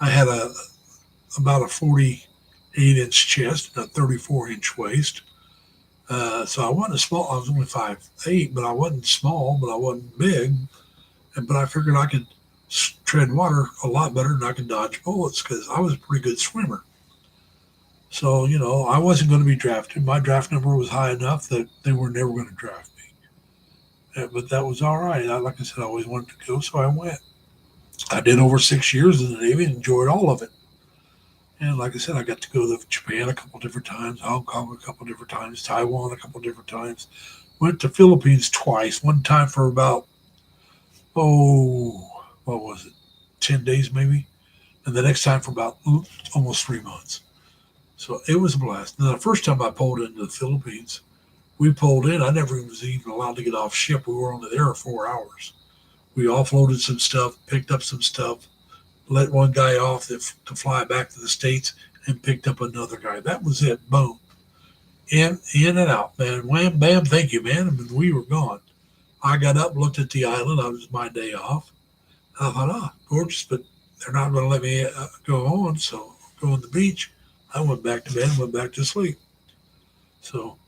I had about a 48-inch chest and a 34-inch waist. So I wasn't small. I was only 5'8", but I wasn't small, but I wasn't big. But I figured I could tread water a lot better than I could dodge bullets because I was a pretty good swimmer. So, I wasn't going to be drafted. My draft number was high enough that they were never going to draft me. But that was all right. Like I said, I always wanted to go, so I went. I did over 6 years in the Navy and enjoyed all of it. And like I said, I got to go to Japan a couple different times, Hong Kong a couple different times, Taiwan a couple different times. Went to Philippines twice. One time for about, what was it, 10 days maybe? And the next time for about almost 3 months. So it was a blast. Now, the first time I pulled into the Philippines, we pulled in. I never was even allowed to get off ship. We were only there 4 hours. We offloaded some stuff, picked up some stuff, let one guy off to fly back to the States, and picked up another guy. That was it. Boom. In and out, man. Wham, bam, thank you, man. And we were gone. I got up, looked at the island. It was my day off. I thought, gorgeous, but they're not going to let me go on, so go on the beach. I went back to bed and went back to sleep. So,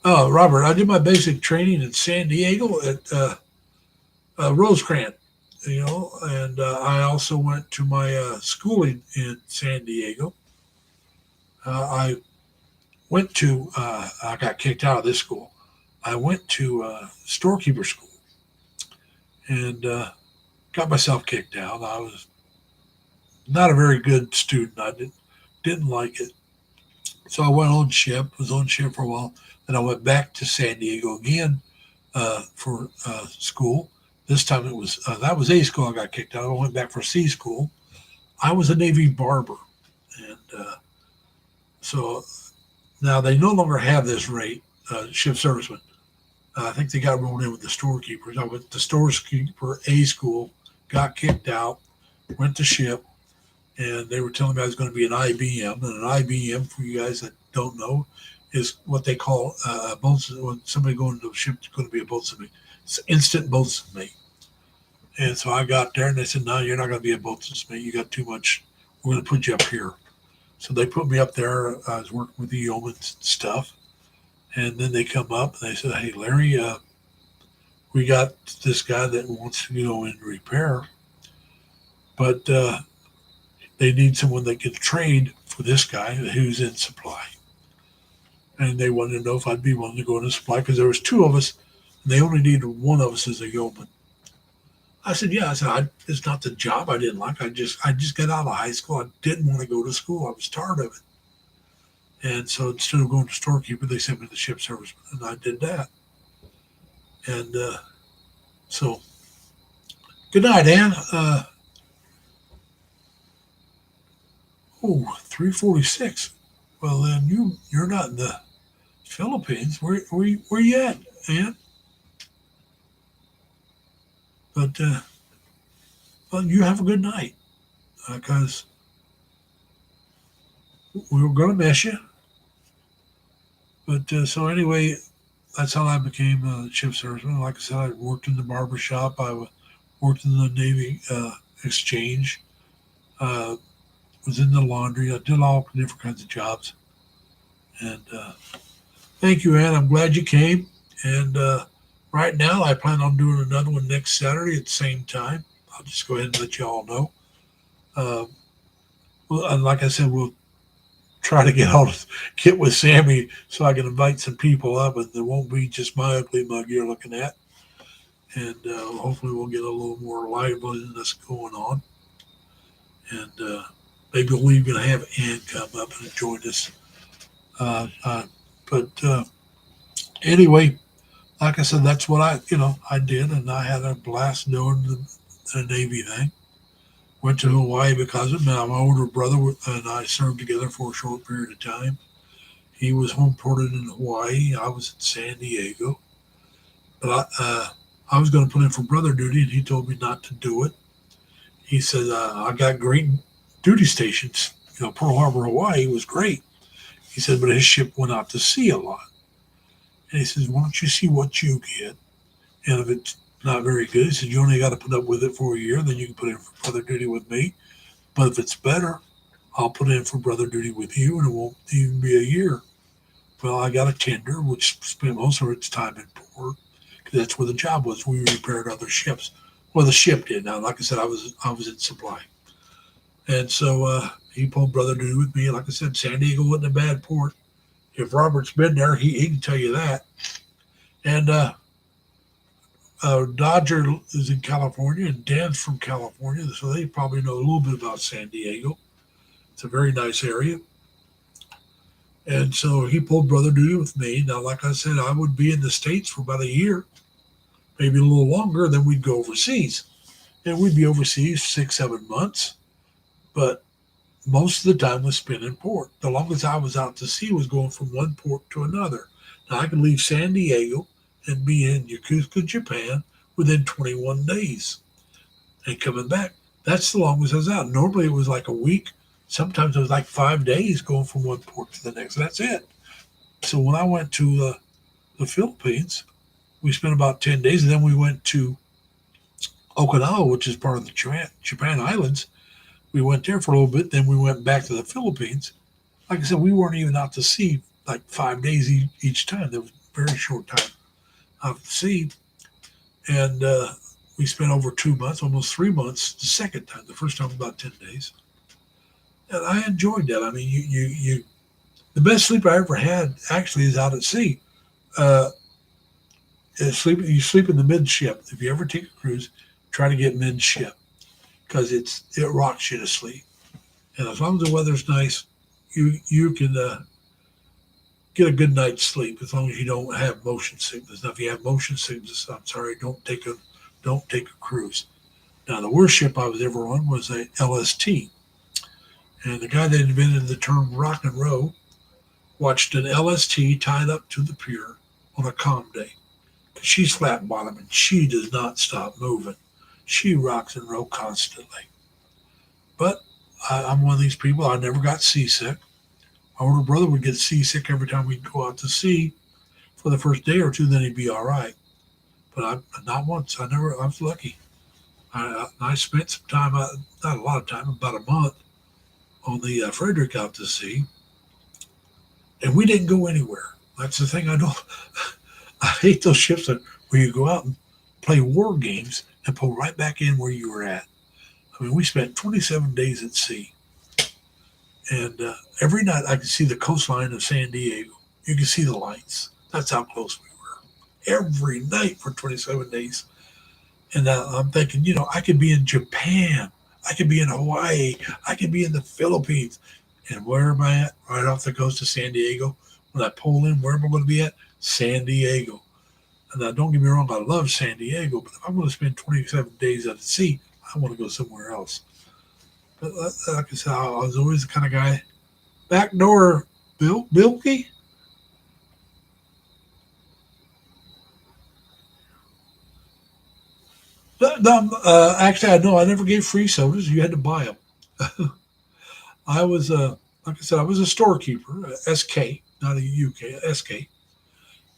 Robert, I did my basic training in San Diego at Rosecrans, and I also went to my schooling in San Diego. I went to, I got kicked out of this school. I went to storekeeper school and got myself kicked out. I was not a very good student. I didn't like it. So I was on ship for a while. Then I went back to San Diego again for school. This time it was that was A school. I got kicked out. I went back for C school. I was a Navy barber, and so now they no longer have this rate, ship servicemen. I think they got rolled in with the storekeepers. I went to storekeeper A school, got kicked out, went to ship, and they were telling me I was going to be an IBM. And an IBM, for you guys that don't know, is what they call a boatswain. When somebody going to a ship is going to be a boatswain mate. It's instant boatswain mate. And so I got there, and they said, "No, you're not going to be a boatswain mate. You got too much. We're going to put you up here." So they put me up there. I was working with the yeoman stuff. And then they come up and they said, "Hey, Larry, we got this guy that wants to go in repair, but they need someone that can trade for this guy who's in supply." And they wanted to know if I'd be willing to go into supply because there was two of us, and they only needed one of us as a yeoman. I said, "Yeah." I said, "It's not the job I didn't like. I just got out of high school. I didn't want to go to school. I was tired of it." And so instead of going to storekeeper, they sent me to ship serviceman, and I did that. And so, good night, Ann. 3:46. Well, then you're not in the Philippines. Where you at, Ann? But well, you have a good night, because we were gonna miss you. But so anyway, that's how I became a ship serviceman. Like I said, I worked in the barber shop. Worked in the Navy exchange. Uh, was in the laundry. I did all different kinds of jobs. And thank you, Ann. I'm glad you came. And right now, I plan on doing another one next Saturday at the same time. I'll just go ahead and let you all know. Uh, well, and like I said, we'll try to get with Sammy so I can invite some people up, and there won't be just my ugly mug you're looking at. And hopefully, we'll get a little more liveliness going on. And maybe we'll even have Ann come up and join us. Uh, uh, but anyway, like I said, that's what I did, and I had a blast doing the Navy thing. Went to Hawaii because of it. Now, my older brother and I served together for a short period of time. He was home ported in Hawaii. I was in San Diego. But I was going to put in for brother duty, and he told me not to do it. He said, "I got great duty stations. Pearl Harbor, Hawaii was great." He said, "But his ship went out to sea a lot." And he says, "Why don't you see what you get? And if it's not very good," he said, "you only got to put up with it for a year, then you can put in for brother duty with me. But if it's better, I'll put in for brother duty with you, and it won't even be a year." Well, I got a tender, which spent most of its time in port, because that's where the job was. We repaired other ships. Well, the ship did. Now, like I said, I was in supply. And so he pulled brother duty with me. Like I said, San Diego wasn't a bad port. If Robert's been there, he can tell you that. And Dodger is in California, and Dan's from California, so they probably know a little bit about San Diego. It's a very nice area. And so he pulled brother duty with me. Now, like I said, I would be in the States for about a year, maybe a little longer, then we'd go overseas. And we'd be overseas 6, 7 months. But most of the time was spent in port. The longest I was out to sea was going from one port to another. Now, I could leave San Diego and be in Yokosuka, Japan within 21 days and coming back. That's the longest I was out. Normally it was like a week. Sometimes it was like 5 days going from one port to the next. That's it. So when I went to the Philippines, we spent about 10 days, and then we went to Okinawa, which is part of the Japan Islands. We went there for a little bit. Then we went back to the Philippines. Like I said, we weren't even out to sea like 5 days each time. There was a very short time out to sea. And we spent over 2 months, almost 3 months the second time. The first time about 10 days. And I enjoyed that. I mean, you the best sleep I ever had actually is out at sea. Uh, you sleep in the midship. If you ever take a cruise, try to get midship because it rocks you to sleep. And as long as the weather's nice, you can get a good night's sleep as long as you don't have motion sickness. Now, if you have motion sickness, I'm sorry, don't take a don't take a cruise. Now, the worst ship I was ever on was a LST. And the guy that invented the term rock and roll watched an LST tied up to the pier on a calm day. She's flat bottom and she does not stop moving. She rocks and rolls constantly. But I'm one of these people, I never got seasick. My older brother would get seasick every time we'd go out to sea for the first day or two, then he'd be all right. But not once. I was lucky. I spent some time, not a lot of time, about a month on the Frederick out to sea, and we didn't go anywhere. That's the thing I don't. I hate those ships where you go out and play war games and pull right back in where you were at. I mean, we spent 27 days at sea, and every night I could see the coastline of San Diego. You could see the lights. That's how close we were. Every night for 27 days. And I'm thinking, I could be in Japan. I could be in Hawaii. I could be in the Philippines. And where am I at? Right off the coast of San Diego. When I pull in, where am I going to be at? San Diego. And now, don't get me wrong, I love San Diego, but if I'm going to spend 27 days at the sea, I want to go somewhere else. But like I said, I was always the kind of guy. Backdoor Bilky? Actually, I never gave free sodas. You had to buy them. I was, like I said, I was a storekeeper, SK, not a UK, SK.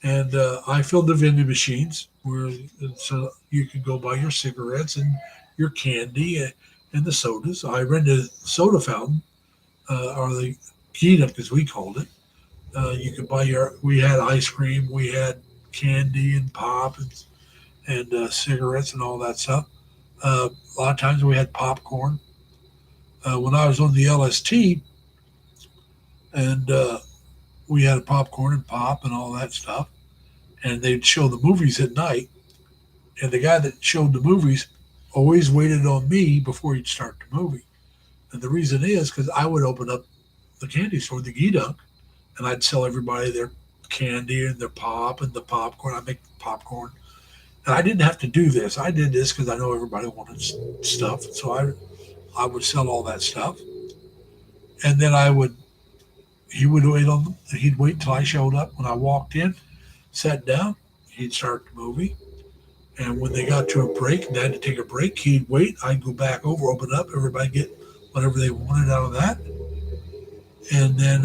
And I filled the vending machines where so you could go buy your cigarettes and your candy and the sodas. I rented a soda fountain, or the keynote as we called it. You could buy we had ice cream, we had candy and pop and cigarettes and all that stuff. A lot of times we had popcorn. When I was on the LST, and we had popcorn and pop and all that stuff, and they'd show the movies at night. And the guy that showed the movies always waited on me before he'd start the movie. And the reason is because I would open up the candy store, the Geedunk, and I'd sell everybody their candy and their pop and the popcorn. I make popcorn. And I didn't have to do this. I did this because I know everybody wanted stuff. So I would sell all that stuff. And then he would wait he'd wait till I showed up. When I walked in, sat down, he'd start the movie. And when they got to a break and they had to take a break, he'd wait. I'd go back over, open up, everybody get whatever they wanted out of that. And then,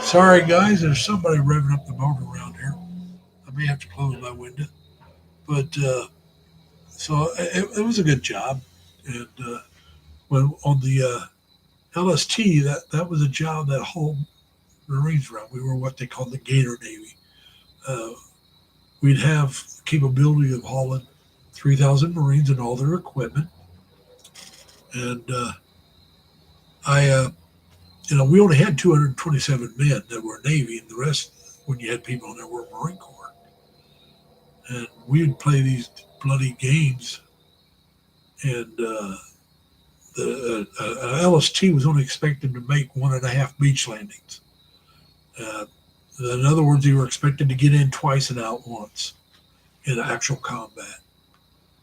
sorry guys, there's somebody revving up the motor around here. I may have to close my window. But so it was a good job. And when on the LST, that was a job that whole Marines run. We were what they called the Gator Navy. Uh, we'd have capability of hauling 3,000 Marines and all their equipment. And we only had 227 men that were Navy, and the rest, when you had people in there, were Marine Corps. And we would play these bloody games, and the LST was only expected to make 1.5 beach landings. Uh, in other words, you were expected to get in twice and out once in actual combat.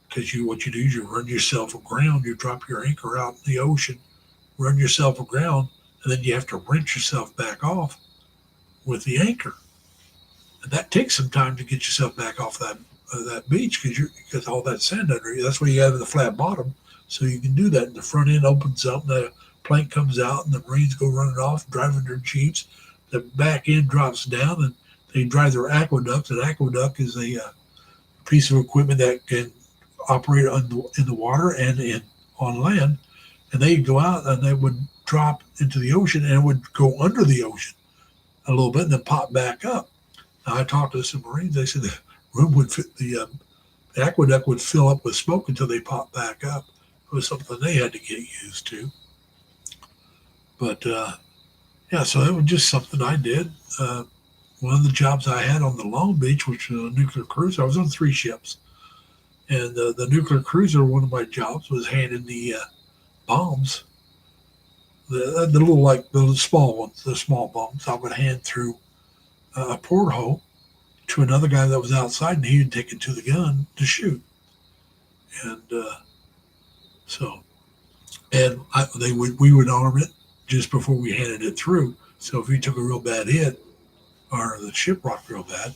Because what you do is you run yourself aground, you drop your anchor out in the ocean, run yourself aground, and then you have to wrench yourself back off with the anchor. And that takes some time to get yourself back off that beach because all that sand under you. That's why you have the flat bottom, so you can do that. And the front end opens up, and the plank comes out, and the Marines go running off, driving their jeeps. The back end drops down, and they drive their aqueducts. An aqueduct is a piece of equipment that can operate in the water and on land. And they go out, and they would drop into the ocean, and it would go under the ocean a little bit, and then pop back up. Now, I talked to some Marines. They said the room would fit, the aqueduct would fill up with smoke until they popped back up. It was something they had to get used to. But yeah, so it was just something I did. One of the jobs I had on the Long Beach, which was a nuclear cruiser, I was on 3 ships. And the nuclear cruiser, one of my jobs was handing the bombs, the little, like the small ones, the small bombs, I would hand through a porthole. to another guy that was outside, and he had taken to the gun to shoot. And so, and we would arm it just before we handed it through. So if you took a real bad hit or the ship rocked real bad,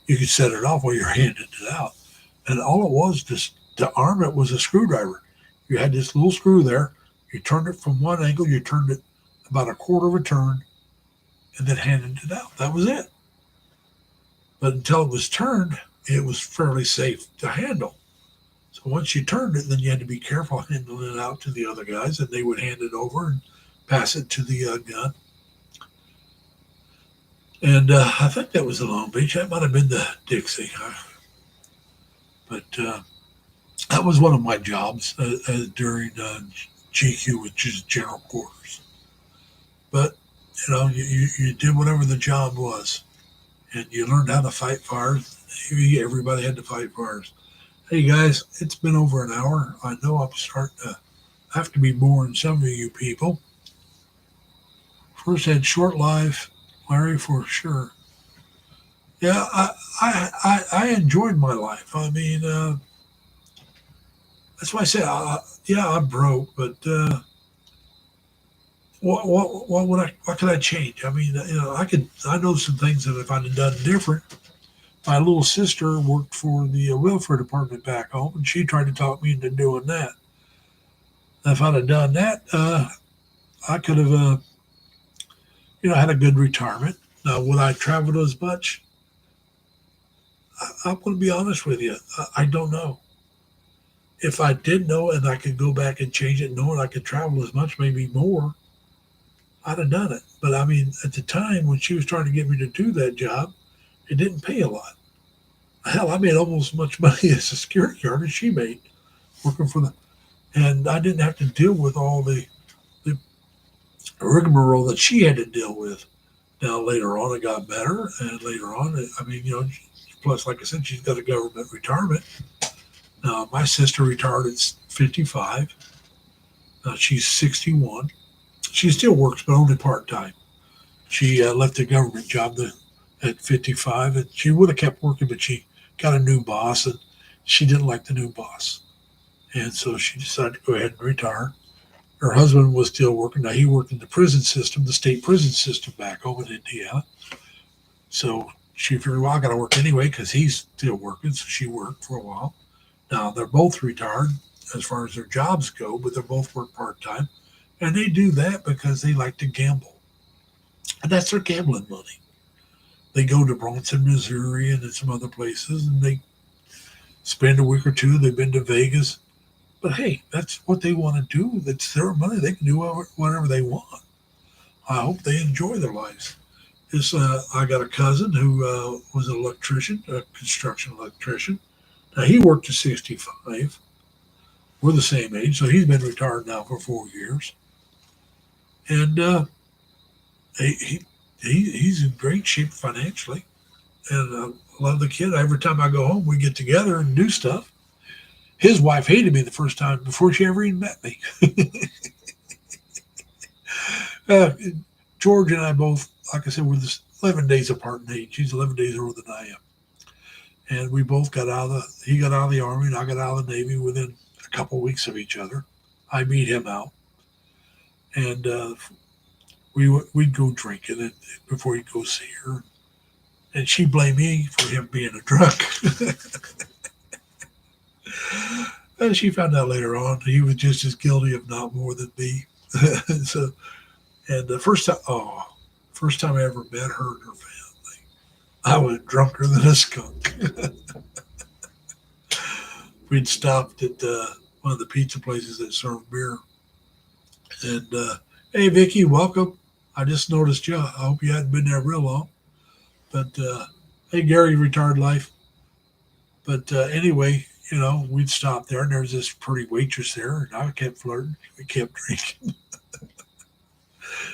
you could set it off while you're handing it out. And all it was just to arm it was a screwdriver. You had this little screw there. You turned it from one angle. You turned it about a quarter of a turn, and then handed it out. That was it. But until it was turned, it was fairly safe to handle. So once you turned it, then you had to be careful handling it out to the other guys, and they would hand it over and pass it to the gun. And I think that was the Long Beach. That might have been the Dixie. But that was one of my jobs during GQ, which is general quarters. But, you did whatever the job was. And you learned how to fight fires. Everybody had to fight fires. Hey, guys, it's been over an hour. I know I'm starting to have to be boring some of you people. First had short life, Larry, for sure. Yeah, I enjoyed my life. I mean, that's why I said, yeah, I'm broke, but what could I change? I mean, I know some things that if I'd have done different. My little sister worked for the welfare department back home, and she tried to talk me into doing that. If I'd have done that, I could have, had a good retirement. Now, would I travel as much? I'm going to be honest with you. I don't know. If I did know and I could go back and change it, knowing I could travel as much, maybe more, I'd have done it. But I mean, at the time when she was trying to get me to do that job, it didn't pay a lot. Hell, I made almost as much money as a security guard as she made working for them. And I didn't have to deal with all the rigmarole that she had to deal with. Now, later on, it got better. And later on, plus, like I said, she's got a government retirement. Now, my sister retired at 55. She's 61. She still works, but only part-time. She left the government job at 55, and she would have kept working, but she got a new boss, and she didn't like the new boss. And so she decided to go ahead and retire. Her husband was still working. Now, he worked in the prison system, the state prison system back home in Indiana. So she figured, well, I got to work anyway because he's still working. So she worked for a while. Now, they're both retired as far as their jobs go, but they both work part-time. And they do that because they like to gamble. And that's their gambling money. They go to Bronson, Missouri, and some other places, and they spend a week or two. They've been to Vegas. But hey, that's what they want to do. That's their money. They can do whatever they want. I hope they enjoy their lives. I got a cousin who was an electrician, a construction electrician. Now, he worked to 65. We're the same age, so he's been retired now for 4 years. And he's in great shape financially. And I love the kid. Every time I go home, we get together and do stuff. His wife hated me the first time before she ever even met me. George and I both, like I said, we're 11 days apart in age. He's 11 days older than I am. And we both he got out of the Army and I got out of the Navy within a couple of weeks of each other. I beat him out. And we'd go drinking before he'd go see her. And she blamed me for him being a drunk. And she found out later on he was just as guilty, if not more, than me. So, and the first time I ever met her and her family, I was drunker than a skunk. We'd stopped at one of the pizza places that served beer. And, hey, Vicky, welcome. I just noticed you. I hope you hadn't been there real long. But, hey, Gary, retired life. But anyway, we'd stop there, and there was this pretty waitress there, and I kept flirting. We kept drinking.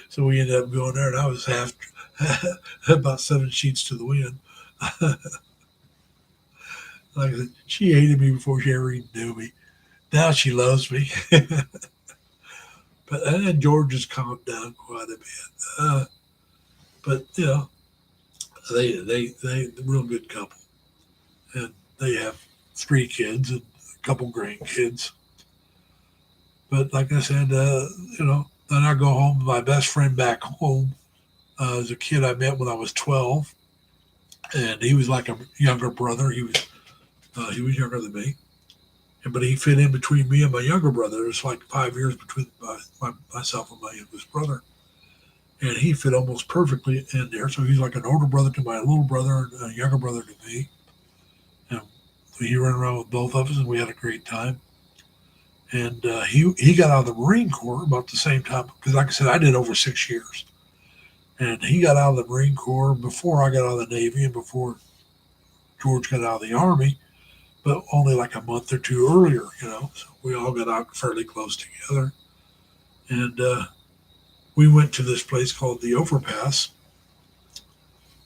So we ended up going there, and I was about 7 sheets to the wind. Like I said, she hated me before she ever even knew me. Now she loves me. But and George has calmed down quite a bit. But They real good couple, and they have 3 kids and a couple grandkids. But like I said, then I go home. My best friend back home is a kid I met when I was 12, and he was like a younger brother. He was younger than me, but he fit in between me and my younger brother. There's like 5 years between myself and my youngest brother, and he fit almost perfectly in there. So he's like an older brother to my little brother and a younger brother to me. And he ran around with both of us, and we had a great time. And he got out of the Marine Corps about the same time because, like I said, I did over 6 years, and he got out of the Marine Corps before I got out of the Navy and before George got out of the Army, but only like a month or two earlier. So we all got out fairly close together, and we went to this place called the Overpass,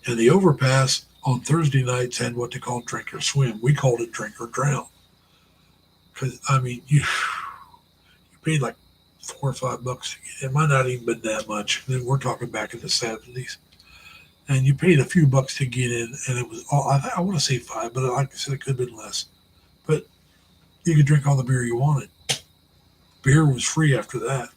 and the Overpass on Thursday nights had what they called drink or swim. We called it drink or drown because I mean you paid like $4 or $5 to get. It might not even been that much. Then we're talking back in the '70s, and you paid a few bucks to get in, and it was all I want to say five, but like I said, it could have been less. But you could drink all the beer you wanted. Beer was free after that,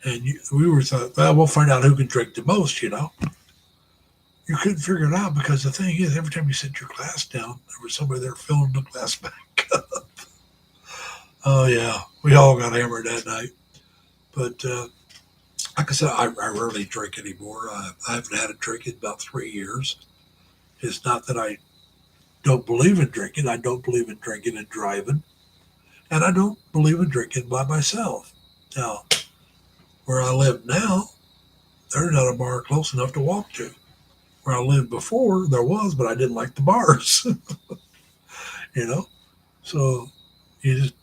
and we were thought, well, we'll find out who can drink the most. You couldn't figure it out because the thing is, every time you set your glass down, there was somebody there filling the glass back up. Oh yeah, we all got hammered that night. But like I said, I rarely drink anymore. I haven't had a drink in about 3 years. It's not that I don't believe in drinking. I don't believe in drinking and driving, and I don't believe in drinking by myself. Now, where I live now, there's not a bar close enough to walk to. Where I lived before, there was, but I didn't like the bars. you know. So you just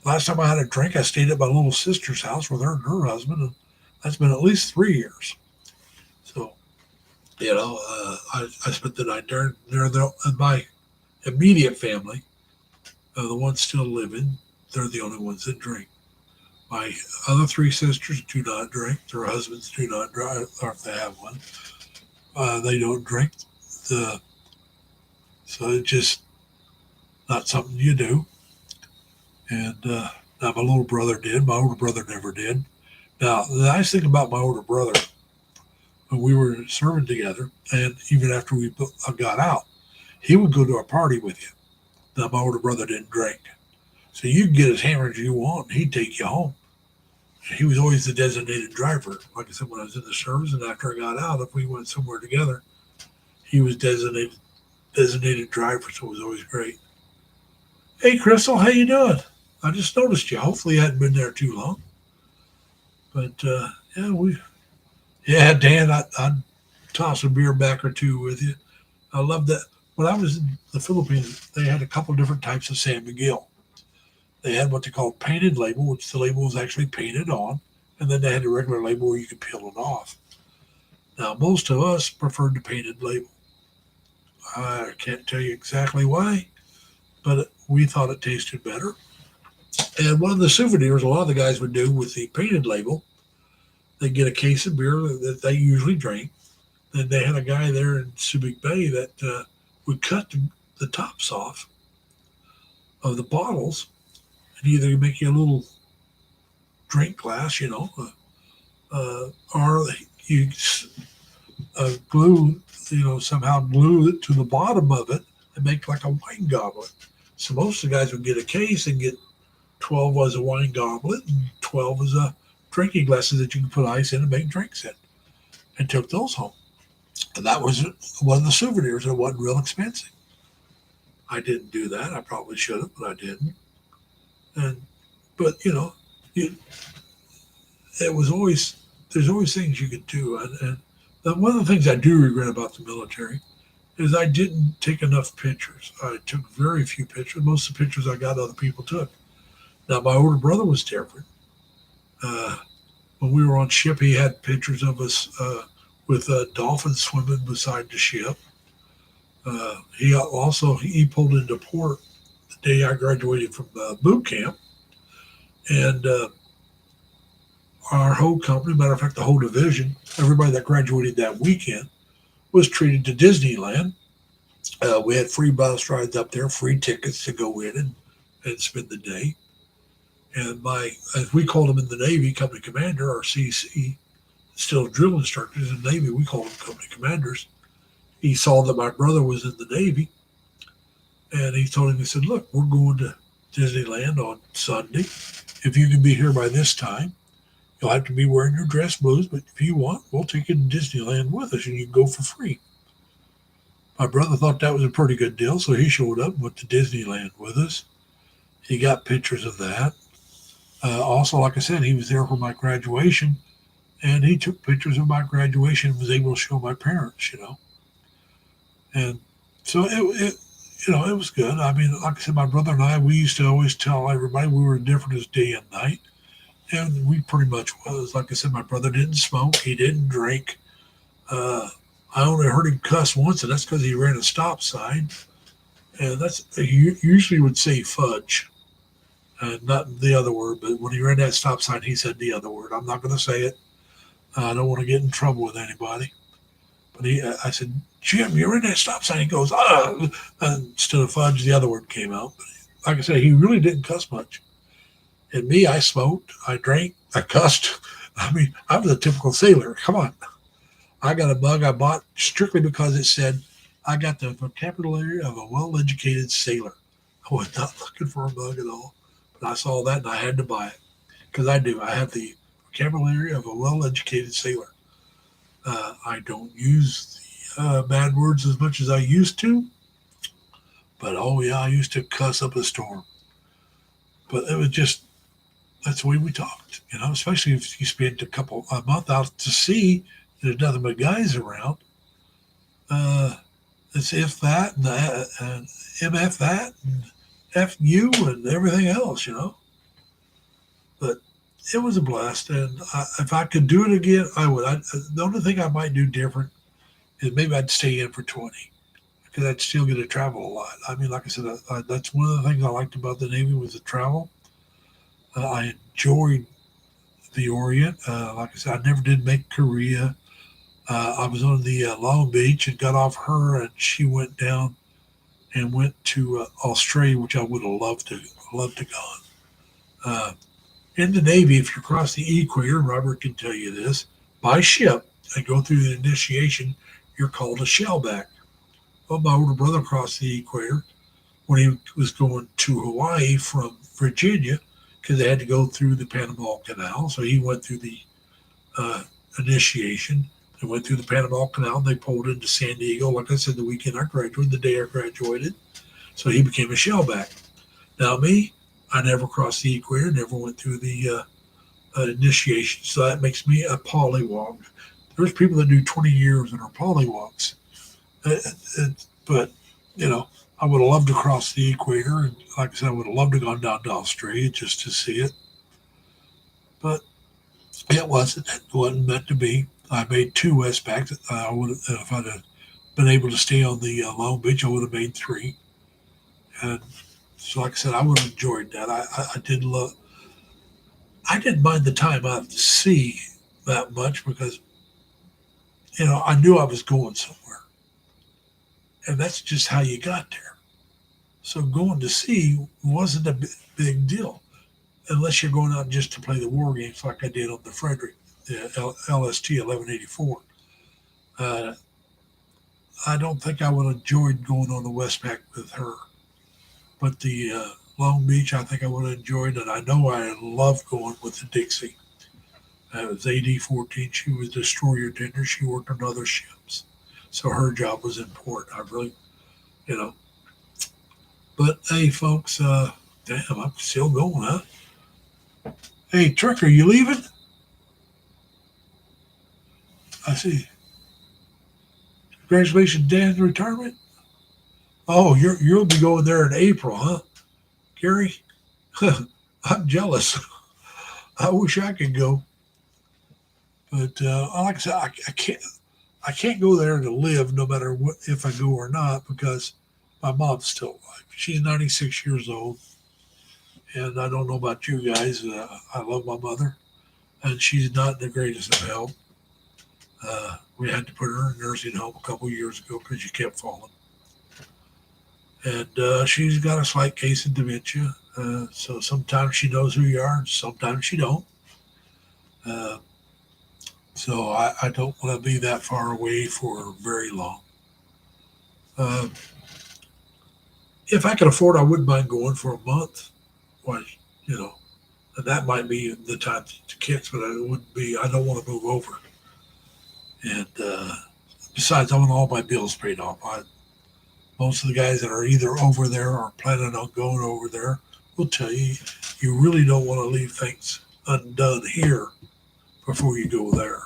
last time I had a drink, I stayed at my little sister's house with her and her husband, and that's been at least 3 years. So I spent the night there. And my immediate family, the ones still living, they're the only ones that drink. My other 3 sisters do not drink. Their husbands do not drink, or if they have one, they don't drink. The So it's just not something you do. And now my little brother did. My older brother never did. Now the nice thing about my older brother, when we were serving together, and even after we got out, he would go to a party with you. Now my older brother didn't drink, so you could get as hammered as you want, and he'd take you home. He was always the designated driver. Like I said, when I was in the service, and after I got out, if we went somewhere together, he was designated driver, so it was always great. Hey, Crystal, how you doing? I just noticed you. Hopefully, you hadn't been there too long. But yeah, Dan, I'd toss a beer back or two with you. I love that. When I was in the Philippines, they had a couple different types of San Miguel. They had what they called painted label, which the label was actually painted on, and then they had a regular label where you could peel it off. Now, most of us preferred the painted label. I can't tell you exactly why, but we thought it tasted better. And one of the souvenirs a lot of the guys would do with the painted label, they'd get a case of beer that they usually drank. Then they had a guy there in Subic Bay that would cut the tops off of the bottles and either make you a little drink glass, or you glue, somehow glue it to the bottom of it and make like a wine goblet. So most of the guys would get a case and get 12 as a wine goblet and 12 as a drinking glasses that you can put ice in and make drinks in, and took those home. And that was one of the souvenirs. It wasn't real expensive. I didn't do that. I probably should have, but I didn't. But it was always there's always things you could do. And one of the things I do regret about the military is I didn't take enough pictures. I took very few pictures. Most of the pictures I got, other people took. Now my older brother was different. When we were on ship, he had pictures of us with dolphins swimming beside the ship. He pulled into port the day I graduated from boot camp, and our whole company, matter of fact, the whole division, everybody that graduated that weekend was treated to Disneyland. We had free bus rides up there, free tickets to go in and spend the day. And my, as we called him in the Navy, company commander, or CC, still drill instructors in the Navy, we called them company commanders. He saw that my brother was in the Navy, and he told him, he said, look, we're going to Disneyland on Sunday. If you can be here by this time, you'll have to be wearing your dress blues, but if you want, we'll take you to Disneyland with us, and you can go for free. My brother thought that was a pretty good deal, so he showed up and went to Disneyland with us. He got pictures of that. Also, like I said, he was there for my graduation, and he took pictures of my graduation and was able to show my parents, And so it was good. I mean, like I said, my brother and I, we used to always tell everybody we were different as day and night, and we pretty much was. Like I said, my brother didn't smoke, he didn't drink. I only heard him cuss once, and that's because he ran a stop sign, and he usually would say fudge. Not the other word, but when he ran that stop sign, he said the other word. I'm not going to say it. I don't want to get in trouble with anybody. But I said, Jim, you're in that stop sign. He goes, and instead of fudge, the other word came out. But like I said, he really didn't cuss much. And me, I smoked, I drank, I cussed. I mean, I was a typical sailor. Come on. I got a mug I bought strictly because it said, I got the vocabulary of a well-educated sailor. I was not looking for a mug at all. But I saw that and I had to buy it. Because I do. I have the vocabulary of a well-educated sailor. I don't use the bad words as much as I used to. But oh yeah, I used to cuss up a storm. But it was just, that's the way we talked. Especially if you spent a month out to sea, there's nothing but guys around. It's if that and MF that and F you and everything else, But it was a blast, and if I could do it again, I would. The only thing I might do different is maybe I'd stay in for 20 because I'd still get to travel a lot. I mean, like I said, that's one of the things I liked about the Navy was the travel. I enjoyed the Orient. Like I said, I never did make Korea. I was on the Long Beach and got off her, and she went down and went to Australia, which I would have loved to go on. In the Navy, if you cross the equator, Robert can tell you this, by ship and go through the initiation, you're called a shellback. Well, my older brother crossed the equator when he was going to Hawaii from Virginia because they had to go through the Panama Canal. So he went through the initiation and went through the Panama Canal. And they pulled into San Diego, like I said, the weekend I graduated, the day I graduated. So he became a shellback. Now me, I never crossed the equator, never went through the initiation. So that makes me a polywog. There's people that do 20 years and are polywogs. But, I would have loved to cross the equator. And like I said, I would have loved to have gone down to Australia just to see it. But it wasn't meant to be. I made 2 Westbacks. I would have, if I'd have been able to stay on the Long Beach, I would have made 3. And so, like I said, I would have enjoyed that. I didn't mind the time out to sea that much because, I knew I was going somewhere. And that's just how you got there. So going to sea wasn't a big deal unless you're going out just to play the war games like I did on the Frederick, the LST 1184. I don't think I would have enjoyed going on the Westpac with her. But the Long Beach, I think I would have enjoyed it. I know I loved going with the Dixie. It was AD-14. She was destroyer tender. She worked on other ships. So her job was important. I really, But hey, folks, damn, I'm still going, huh? Hey, Trick, are you leaving? I see. Congratulations, Dan's retirement. Oh, you'll be going there in April, huh, Gary? I'm jealous. I wish I could go, but like I said, I can't go there to live, no matter what if I go or not, because my mom's still alive. She's 96 years old, and I don't know about you guys. I love my mother, and she's not the greatest of health. We had to put her in a nursing home a couple of years ago because she kept falling. And she's got a slight case of dementia. So sometimes she knows who you are, and sometimes she don't. Uh, so I don't want to be that far away for very long. Uh, if I could afford, I wouldn't mind going for a month. Why, you know, and that might be the time to kids, but I wouldn't be. I don't want to move over. And besides, I want all my bills paid off. Most of the guys that are either over there or planning on going over there will tell you you really don't want to leave things undone here before you go there.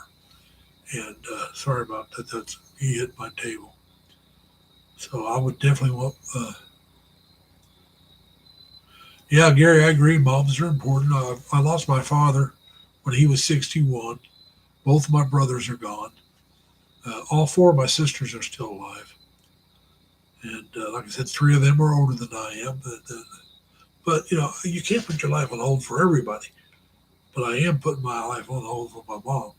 And sorry about that. That's he hit my table. So I would definitely want. Yeah, Gary, I agree. Moms are important. I lost my father when he was 61. Both of my brothers are gone. All four of my sisters are still alive. And like I said, three of them are older than I am. But you know, you can't put your life on hold for everybody. But I am putting my life on hold for my mom.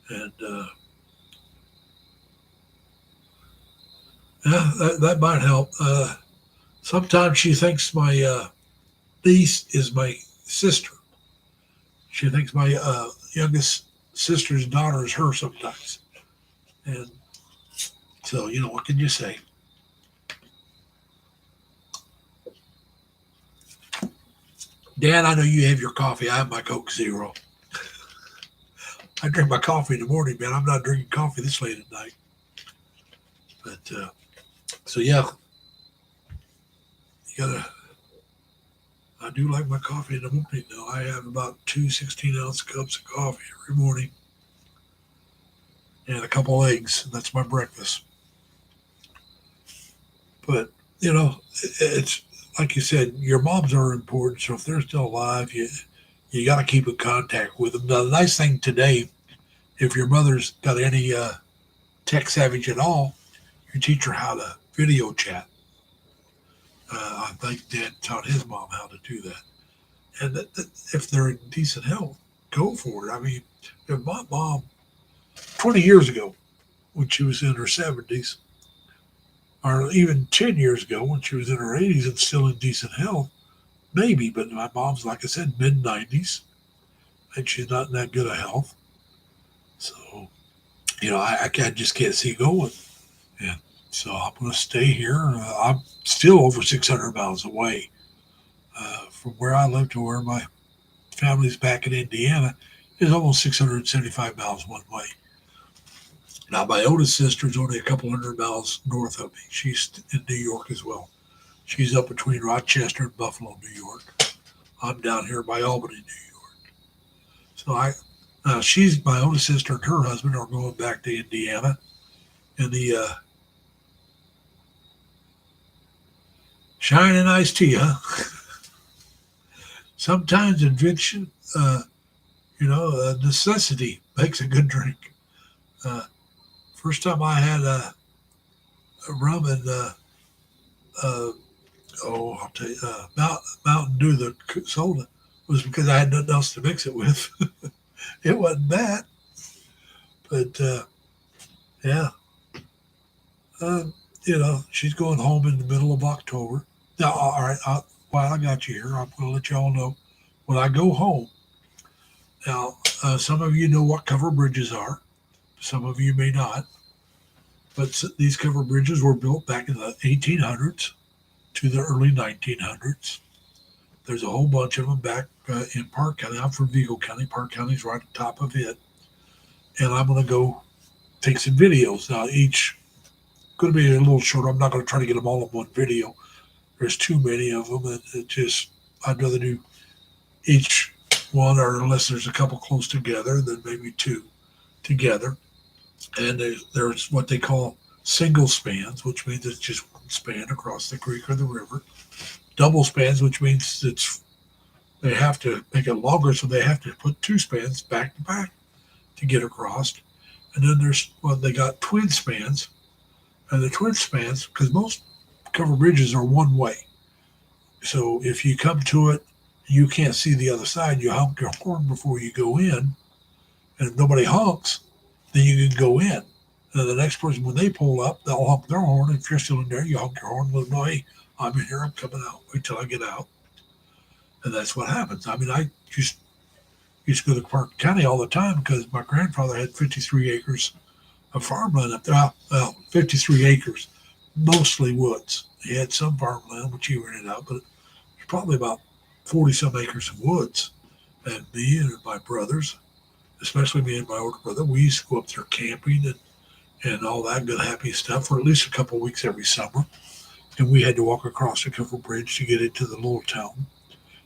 And yeah, that might help. Sometimes she thinks my niece is my sister. She thinks my youngest sister's daughter is her sometimes. And so, you know, what can you say? Dan, I know you have your coffee. I have my Coke Zero. I drink my coffee in the morning, man. I'm not drinking coffee this late at night. But so yeah, you gotta. I do like my coffee in the morning. Though I have about two 16-ounce cups of coffee every morning, and a couple eggs. That's my breakfast. But you know, it's like you said, your moms are important. So if they're still alive, you got to keep in contact with them. Now, the nice thing today, if your mother's got any tech savage at all, you teach her how to video chat. I think Dad taught his mom how to do that. And if they're in decent health, go for it. I mean, if my mom, 20 years ago, when she was in her 70s, or even 10 years ago when she was in her 80s and still in decent health, maybe, but my mom's, like I said, mid 90s, and she's not in that good of health. So, you know, I just can't see going. And so I'm going to stay here. I'm still over 600 miles away from where I live to where my family's back in Indiana is almost 675 miles one way. Now, my oldest sister is only a couple hundred miles north of me. She's in New York as well. She's up between Rochester and Buffalo, New York. I'm down here by Albany, New York. So she's my oldest sister and her husband are going back to Indiana in the shining iced tea, huh? Sometimes invention, necessity makes a good drink. Uh, First time I had a rum and uh, I'll tell you, Mountain Dew, the soda, was because I had nothing else to mix it with. It wasn't that, but yeah, uh, she's going home in the middle of October. Now, all right, while I got you here, I'm going to let you all know when I go home. Now, some of you know what cover bridges are. Some of you may not, but these cover bridges were built back in the 1800s to the early 1900s. There's a whole bunch of them back in Park County. I'm from Vigo County. Park County's right on top of it. And I'm going to go take some videos. Now, each going to be a little shorter. I'm not going to try to get them all in one video. There's too many of them. And I'd rather do each one, or unless there's a couple close together, then maybe two together. And there's what they call single spans, which means it's just one span across the creek or the river. Double spans, which means they have to make it longer, so they have to put two spans back to back to get across. And then they got twin spans, and the twin spans, because most cover bridges are one way. So if you come to it, you can't see the other side. You honk your horn before you go in, and if nobody honks, then you can go in. And the next person, when they pull up, they'll honk their horn. If you're still in there, you honk your horn, let them know, hey, I'm in here, I'm coming out. Wait till I get out. And that's what happens. I mean, I just used to go to Clark County all the time because my grandfather had 53 acres of farmland up there. Well, 53 acres, mostly woods. He had some farmland, which he rented out, but it's probably about 40 some acres of woods. And me and my brothers, especially me and my older brother, we used to go up there camping and all that good, happy stuff for at least a couple of weeks every summer. And we had to walk across the covered bridge to get into the little town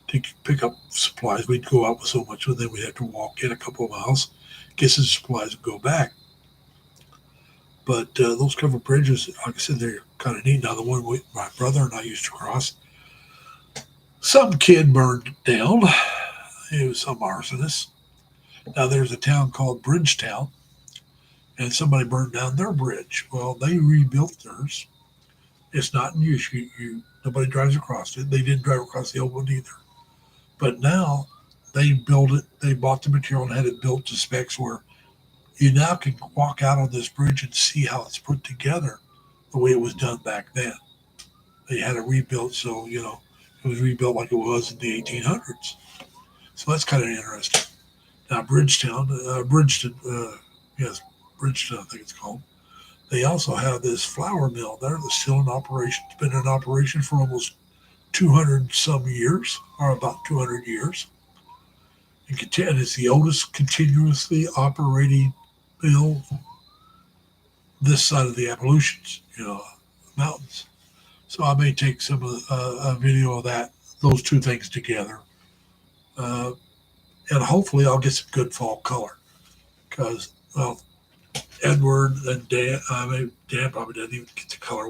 to pick up supplies. We'd go out with so much, and then we'd have to walk in a couple of miles, get some supplies, and go back. But those covered bridges, like I said, they're kind of neat. Now, the one my brother and I used to cross, some kid burned it down. It was some arsonist. Now, there's a town called Bridgetown, and somebody burned down their bridge. Well, they rebuilt theirs. It's not in use. Nobody drives across it. They didn't drive across the old one either. But now they built it. They bought the material and had it built to specs where you now can walk out on this bridge and see how it's put together the way it was done back then. They had it rebuilt, so it was rebuilt like it was in the 1800s. So that's kind of interesting. Now yes, Bridgeton, I think it's called. They also have this flour mill there that's still in operation. It's been in operation for almost 200 some years, or about 200 years. And it's the oldest continuously operating mill this side of the Appalachians, mountains. So I may take some of a video of that, those two things together, uh, and hopefully I'll get some good fall color. Because Edward and Dan probably doesn't even get the color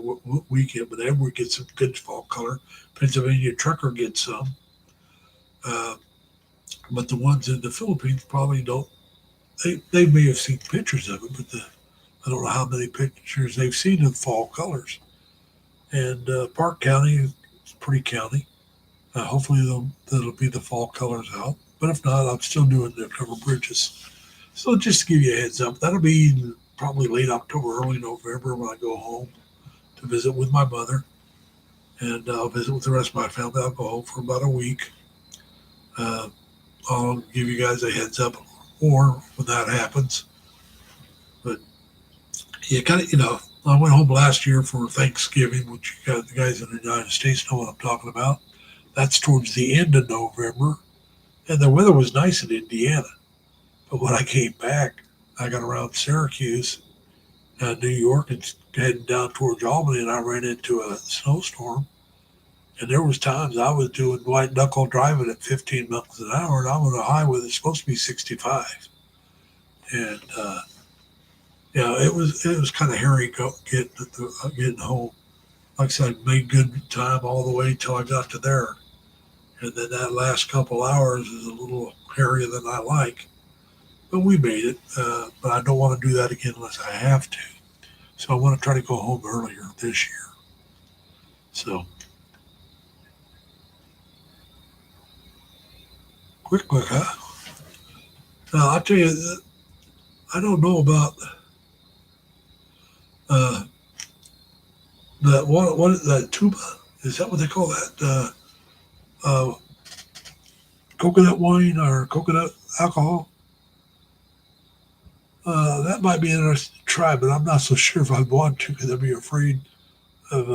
we get, but Edward gets some good fall color. Pennsylvania Trucker gets some, uh, but the ones in the Philippines probably don't. They may have seen pictures of it, but I don't know how many pictures they've seen of fall colors. And Park County is a pretty county. Hopefully that'll be the fall colors out. But if not, I'm still doing the cover bridges. So just to give you a heads up, that'll be probably late October, early November when I go home to visit with my mother. And I'll visit with the rest of my family. I'll go home for about a week. Uh, I'll give you guys a heads up more when that happens. But you kind of, I went home last year for Thanksgiving, which the guys in the United States know what I'm talking about. That's towards the end of November. And the weather was nice in Indiana. But when I came back, I got around Syracuse, New York, and heading down towards Albany, and I ran into a snowstorm. And there was times I was doing white knuckle driving at 15 miles an hour, and I'm on a highway that's supposed to be 65. And it was kind of hairy getting home. Like I said, I made good time all the way till I got to there, and then that last couple hours is a little hairier than I like. But we made it. But I don't want to do that again unless I have to. So I want to try to go home earlier this year. So quick, huh? Now I'll tell you, I don't know about uh, that. What is that tuba? Is that what they call that? Uh, coconut wine or coconut alcohol? That might be interesting to try, but I'm not so sure if I'd want to because I'd be afraid of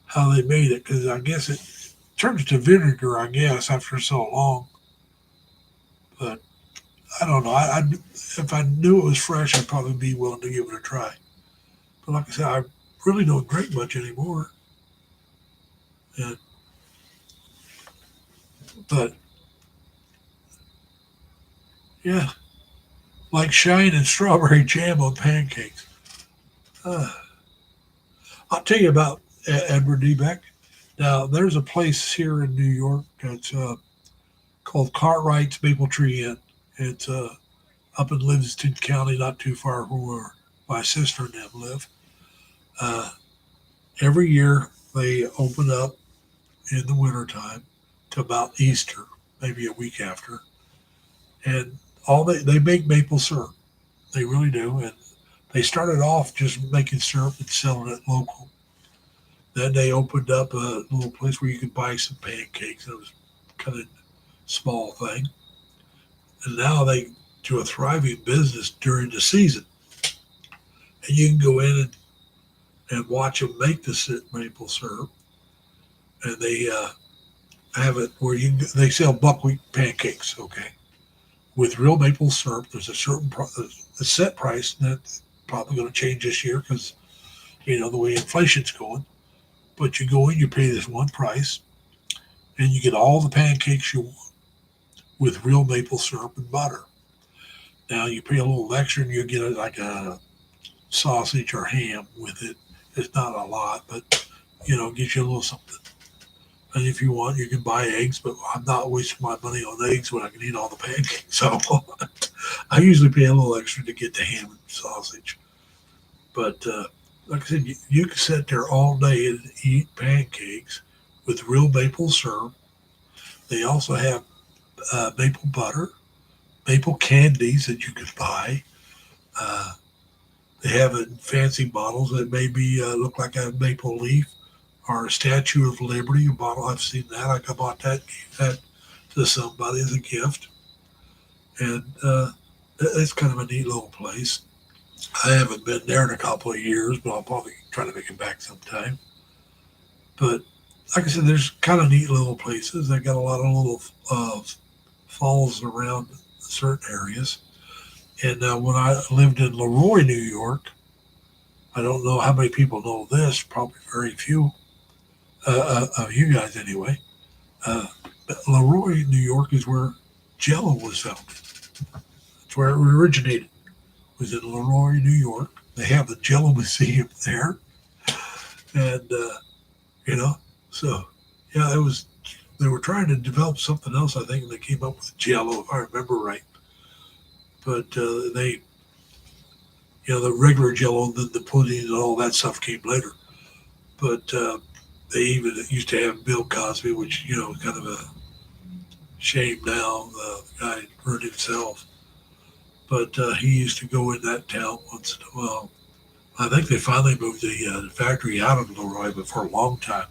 how they made it. Because I guess it turns to vinegar, I guess, after so long. But I don't know. If I knew it was fresh, I'd probably be willing to give it a try. But like I said, I really don't drink much anymore. And, but yeah, like Shine and strawberry jam on pancakes. Uh, I'll tell you about Edward D. Beck. Now, there's a place here in New York that's called Cartwright's Maple Tree Inn. It's up in Livingston County, not too far from where my sister and them live. Uh, every year they open up in the wintertime to about Easter, maybe a week after, and they make maple syrup. They really do. And they started off just making syrup and selling it local. Then they opened up a little place where you could buy some pancakes. It was kind of small thing. And now they do a thriving business during the season. And you can go in and watch them make the maple syrup. And they have it where they sell buckwheat pancakes, okay, with real maple syrup. There's a set price that's probably going to change this year because the way inflation's going. But you go in, you pay this one price, and you get all the pancakes you want with real maple syrup and butter. Now you pay a little extra, and you get like a sausage or ham with it. It's not a lot, but it gives you a little something. And if you want, you can buy eggs, but I'm not wasting my money on eggs when I can eat all the pancakes. So I usually pay a little extra to get the ham and sausage. But like I said, you can sit there all day and eat pancakes with real maple syrup. They also have maple butter, maple candies that you can buy. Uh, they have it in fancy bottles that maybe look like a maple leaf or a Statue of Liberty, a bottle. I've seen that. I bought that, gave that to somebody as a gift. And it's kind of a neat little place. I haven't been there in a couple of years, but I'll probably try to make it back sometime. But like I said, there's kind of neat little places. They got a lot of little falls around certain areas. And when I lived in Leroy, New York, I don't know how many people know this. Probably very few of you guys, anyway. Uh, but Leroy, New York, is where Jello was founded. That's where it originated. It was in Leroy, New York. They have the Jello Museum there, and you know, so yeah, it was. They were trying to develop something else, I think, and they came up with Jello, if I remember right. But the regular Jello, the pudding, and all that stuff came later. But they even used to have Bill Cosby, which kind of a shame now. The guy hurt himself, but he used to go in that town once in a while. I think they finally moved the factory out of Leroy, but for a long time,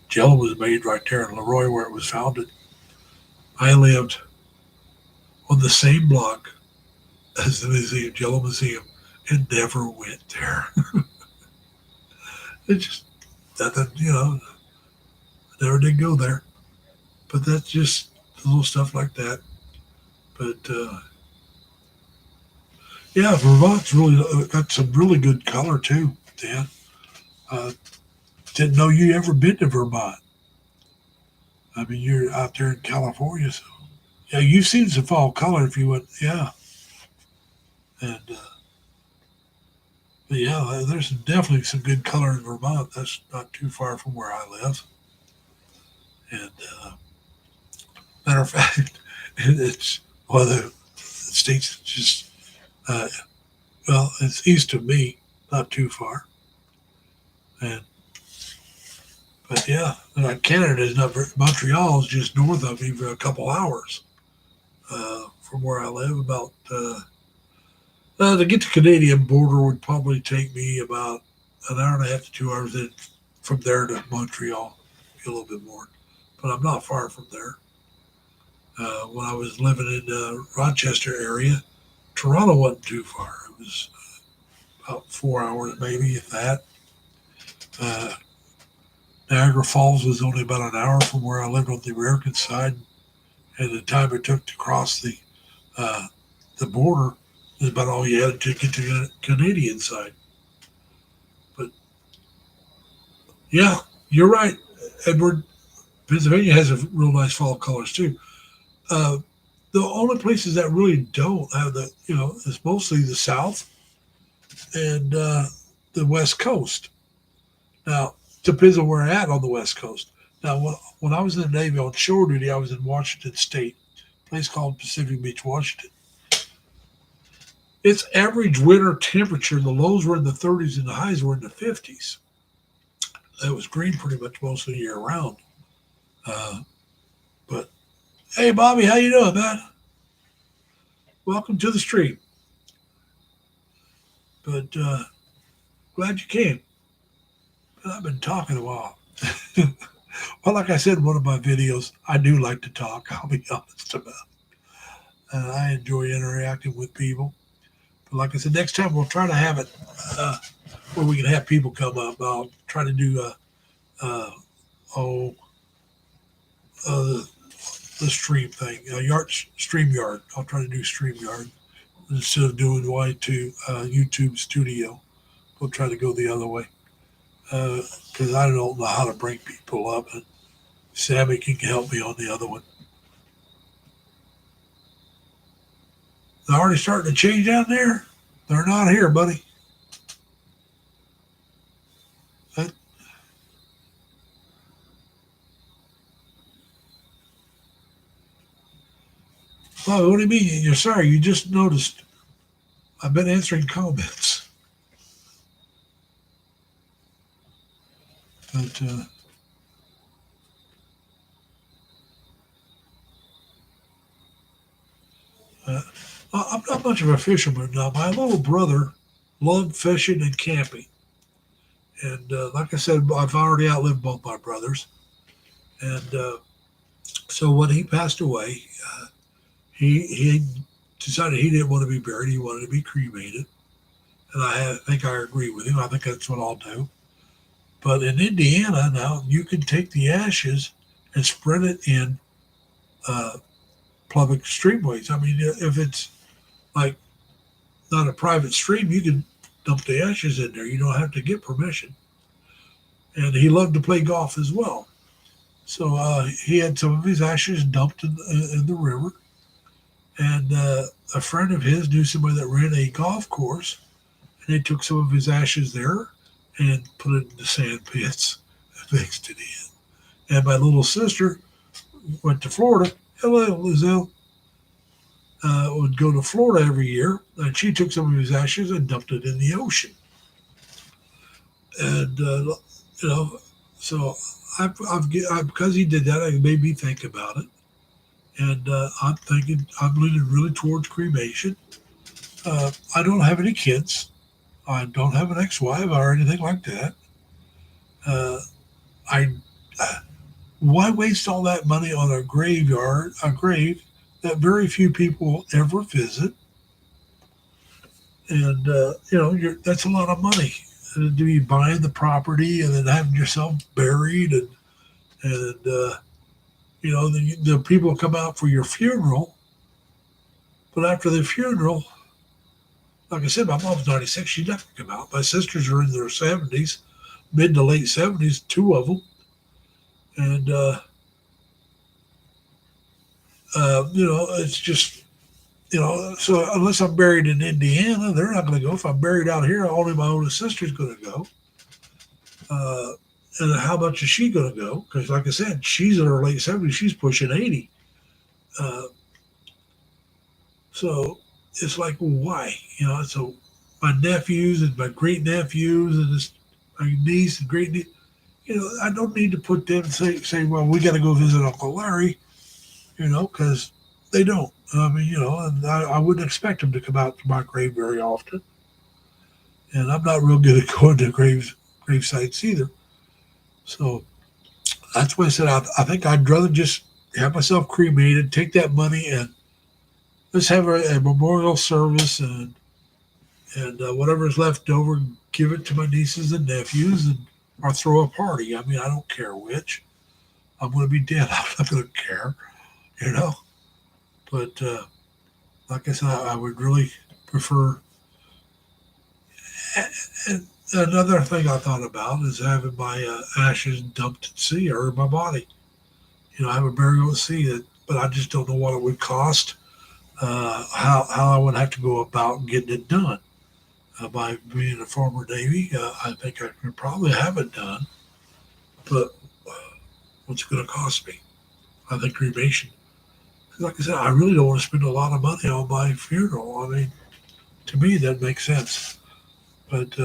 Jello was made right there in Leroy where it was founded. I lived on the same block as the museum, Jello Museum, and never went there. It just nothing, never did go there. But that's just little stuff like that. But yeah, Vermont's really got some really good color too, Dan. Uh, didn't know you ever been to Vermont. I mean, you're out there in California, so yeah, you've seen some fall color if you went. Yeah, and but yeah, there's definitely some good color in Vermont. That's not too far from where I live. And matter of fact, it's one of the states that just uh, it's east of me, not too far. And yeah, Canada is not very, Montreal is just north of me for a couple hours from where I live. About to get to the Canadian border would probably take me about an hour and a half to 2 hours. Then from there to Montreal, a little bit more, but I'm not far from there. When I was living in the Rochester area, Toronto wasn't too far. It was about 4 hours, maybe if that. Uh, Niagara Falls was only about an hour from where I lived on the American side, and the time it took to cross uh, the border is about all you had to get to the Canadian side. But yeah, you're right, Edward. Pennsylvania has a real nice fall colors too. Uh, the only places that really don't have is mostly the South and the West Coast. Now, depends on where I'm at on the West Coast. Now, when I was in the Navy on shore duty, I was in Washington State, a place called Pacific Beach, Washington. Its average winter temperature, the lows were in the 30s and the highs were in the 50s. It was green pretty much most of the year round. But hey, Bobby, how you doing, man? Welcome to the stream. But glad you came. I've been talking a while. Well, like I said in one of my videos, I do like to talk. I'll be honest about it. I enjoy interacting with people. But like I said, next time we'll try to have it uh, where we can have people come up. I'll try to do uh, oh uh, the stream thing, yard stream yard. I'll try to do stream yard instead of doing Y2 YouTube Studio. We'll try to go the other way because I don't know how to bring people up. And Sammy can help me on the other one. They're already starting to change down there. They're not here, buddy. That, oh, what do you mean? You're sorry. You just noticed. I've been answering comments. But uh, I'm not much of a fisherman now. My little brother loved fishing and camping. And like I said, I've already outlived both my brothers. And so when he passed away, he decided he didn't want to be buried. He wanted to be cremated. And think I agree with him. I think that's what I'll do. But in Indiana now, you can take the ashes and spread it in uh, public streamways. I mean, if it's like not a private stream, you can dump the ashes in there. You don't have to get permission. And he loved to play golf as well. So he had some of his ashes dumped in the river. And a friend of his knew somebody that ran a golf course, and they took some of his ashes there and put it in the sand pits and mixed it in. And my little sister went to Florida. Hello, Lizelle. Would go to Florida every year, and she took some of his ashes and dumped it in the ocean. And you know, so because he did that, it made me think about it. And I'm leaning really towards cremation. I don't have any kids. I don't have an ex-wife or anything like that. Uh, I Why waste all that money on a grave that very few people ever visit? And that's a lot of money to be buying the property and then having yourself buried, and the people come out for your funeral. But after the funeral, like I said, my mom's 96. She's not going to come out. My sisters are in their 70s, mid to late 70s, two of them. And, it's just, so unless I'm buried in Indiana, they're not going to go. If I'm buried out here, only my oldest sister's going to go. And how much is she going to go? Because, like I said, she's in her late 70s. She's pushing 80. Uh, so it's like, well, why? So my nephews and my great nephews and my niece and great niece, I don't need to put them say, well, we got to go visit Uncle Larry, because they don't. I mean, and I wouldn't expect them to come out to my grave very often. And I'm not real good at going to grave sites either. So that's why I said I think I'd rather just have myself cremated, take that money, and let's have a memorial service, and whatever's left over, give it to my nieces and nephews, and or throw a party. I mean, I don't care which. I'm going to be dead. I'm not going to care, you know. But like I said, I would really prefer. And another thing I thought about is having my ashes dumped at sea or in my body. Have a burial at sea. But I just don't know what it would cost. How I would have to go about getting it done. By being a former Navy, I think I could probably have it done. But what's it going to cost me? I think cremation. Like I said, I really don't want to spend a lot of money on my funeral. I mean, to me, that makes sense. But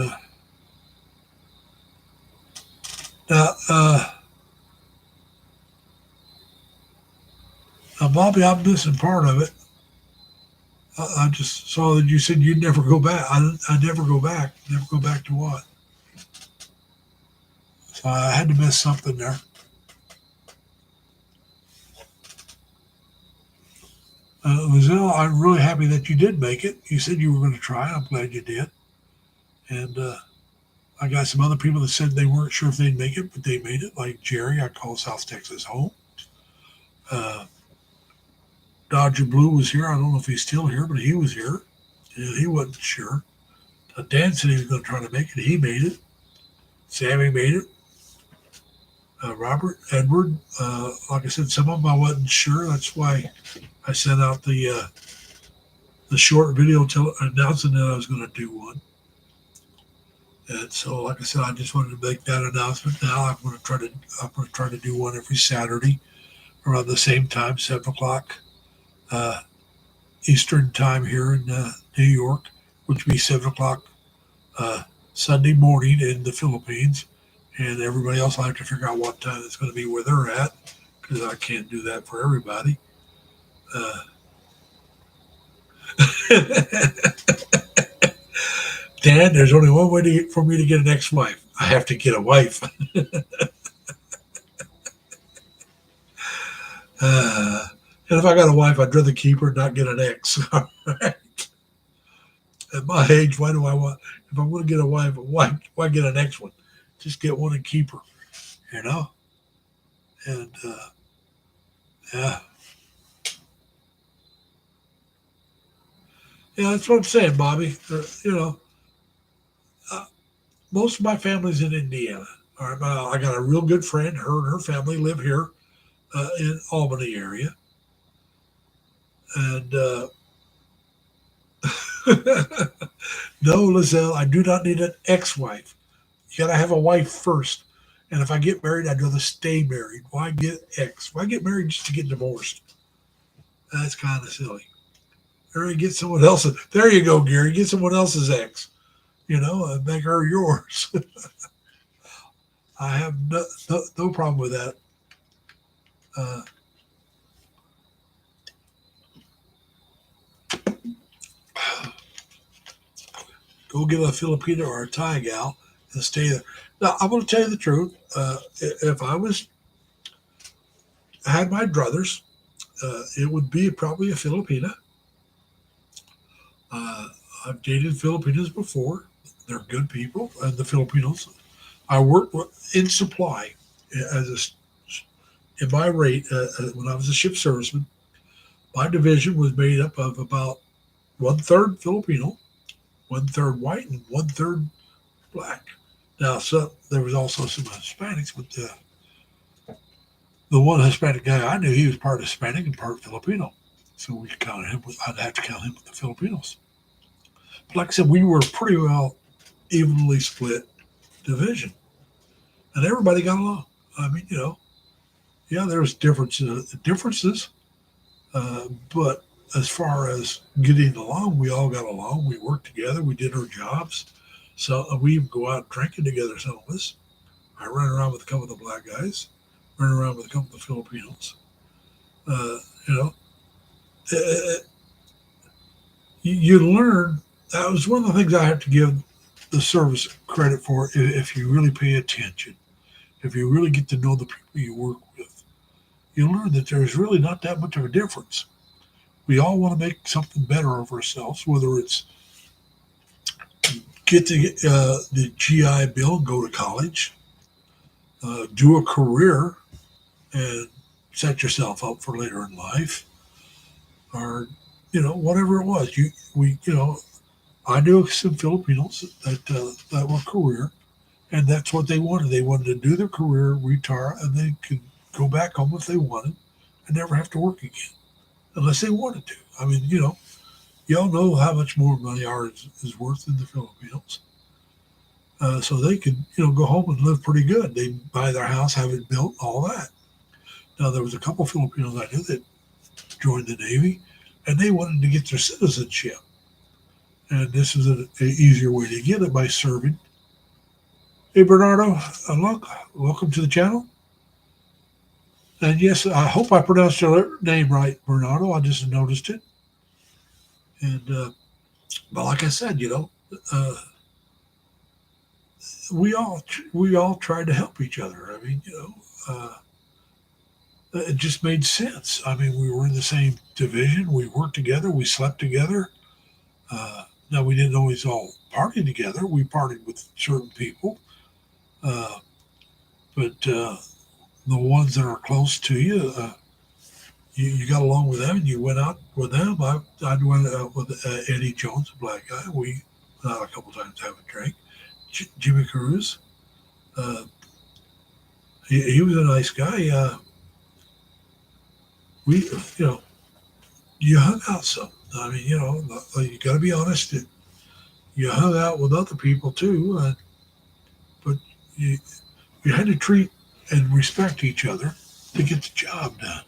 now, Bobby, I'm missing part of it. I just saw that you said you'd never go back. I never go back. Never go back to what? So I had to miss something there. Lizelle, I'm really happy that you did make it. You said you were going to try. I'm glad you did. And I got some other people that said they weren't sure if they'd make it, but they made it. Like Jerry, I call South Texas home. Uh, Dodger Blue was here. I don't know if he's still here, but he was here. And he wasn't sure. Dan said he was going to try to make it. He made it. Sammy made it. Robert, Edward, like I said, some of them I wasn't sure. That's why I sent out the short video announcing that I was going to do one. And so, like I said, I just wanted to make that announcement. Now I'm going to try to do one every Saturday around the same time, 7 o'clock Eastern time here in New York, which would be 7 o'clock Sunday morning in the Philippines. And everybody else will have to figure out what time it's going to be where they're at, because I can't do that for everybody. Dan, there's only one way for me to get an ex-wife. I have to get a wife. And if I got a wife, I'd rather keep her and not get an ex. At my age, why do I want? If I'm going to get a wife, why get an ex one? Just get one and keep her, you know. And yeah, that's what I'm saying, Bobby. Uh, most of my family's in Indiana. All right, I got a real good friend. Her and her family live here in Albany area, and no, Lizelle, I do not need an ex-wife. You got to have a wife first. And if I get married, I'd rather stay married. Why get ex? Why get married just to get divorced? That's kind of silly. Or you get someone else's. There you go, Gary. Get someone else's ex, and make her yours. I have no problem with that. Uh, go get a Filipina or a Thai gal and stay there. Now, I'm going to tell you the truth. If I had my druthers, it would be probably a Filipina. Uh, I've dated Filipinas before. They're good people, and the Filipinos. I worked in supply as in my rate when I was a ship serviceman. My division was made up of about 1/3 Filipino, 1/3 white, and 1/3 black. Now, so there was also some Hispanics, but the one Hispanic guy I knew, he was part Hispanic and part Filipino. So we counted him. I'd have to count him with the Filipinos. But like I said, we were pretty well evenly split division, and everybody got along. I mean, yeah, there was differences, but as far as getting along, we all got along. We worked together. We did our jobs. So we even go out drinking together. Some of us. I ran around with a couple of the black guys. Ran around with a couple of the Filipinos. Uh, you know, uh, you learn. That was one of the things I have to give the service credit for. If you really pay attention, if you really get to know the people you work with, you learn that there's really not that much of a difference. We all want to make something better of ourselves, whether it's get the GI Bill, go to college, do a career, and set yourself up for later in life, or whatever it was. I knew some Filipinos that were career, and that's what they wanted. They wanted to do their career, retire, and they could go back home if they wanted, and never have to work again, unless they wanted to. I mean, y'all know how much more money ours is worth than the Filipinos. So they could, go home and live pretty good. They buy their house, have it built, all that. Now, there was a couple Filipinos I knew that joined the Navy, and they wanted to get their citizenship. And this is an easier way to get it by serving. Hey, Bernardo, look, welcome to the channel. And yes, I hope I pronounced your name right, Bernardo. I just noticed it. And but like I said, uh, we all tried to help each other. I mean, it just made sense. I mean, we were in the same division. We worked together. We slept together. Now we didn't always all party together. We partied with certain people, uh, but the ones that are close to you, you got along with them, and you went out with them. I'd went out with Eddie Jones, a black guy. We went out a couple times to have a drink. Jimmy Cruz, uh, he was a nice guy. We, you know, you hung out some. I mean, like, you got to be honest. You hung out with other people too, but you you had to treat and respect each other to get the job done,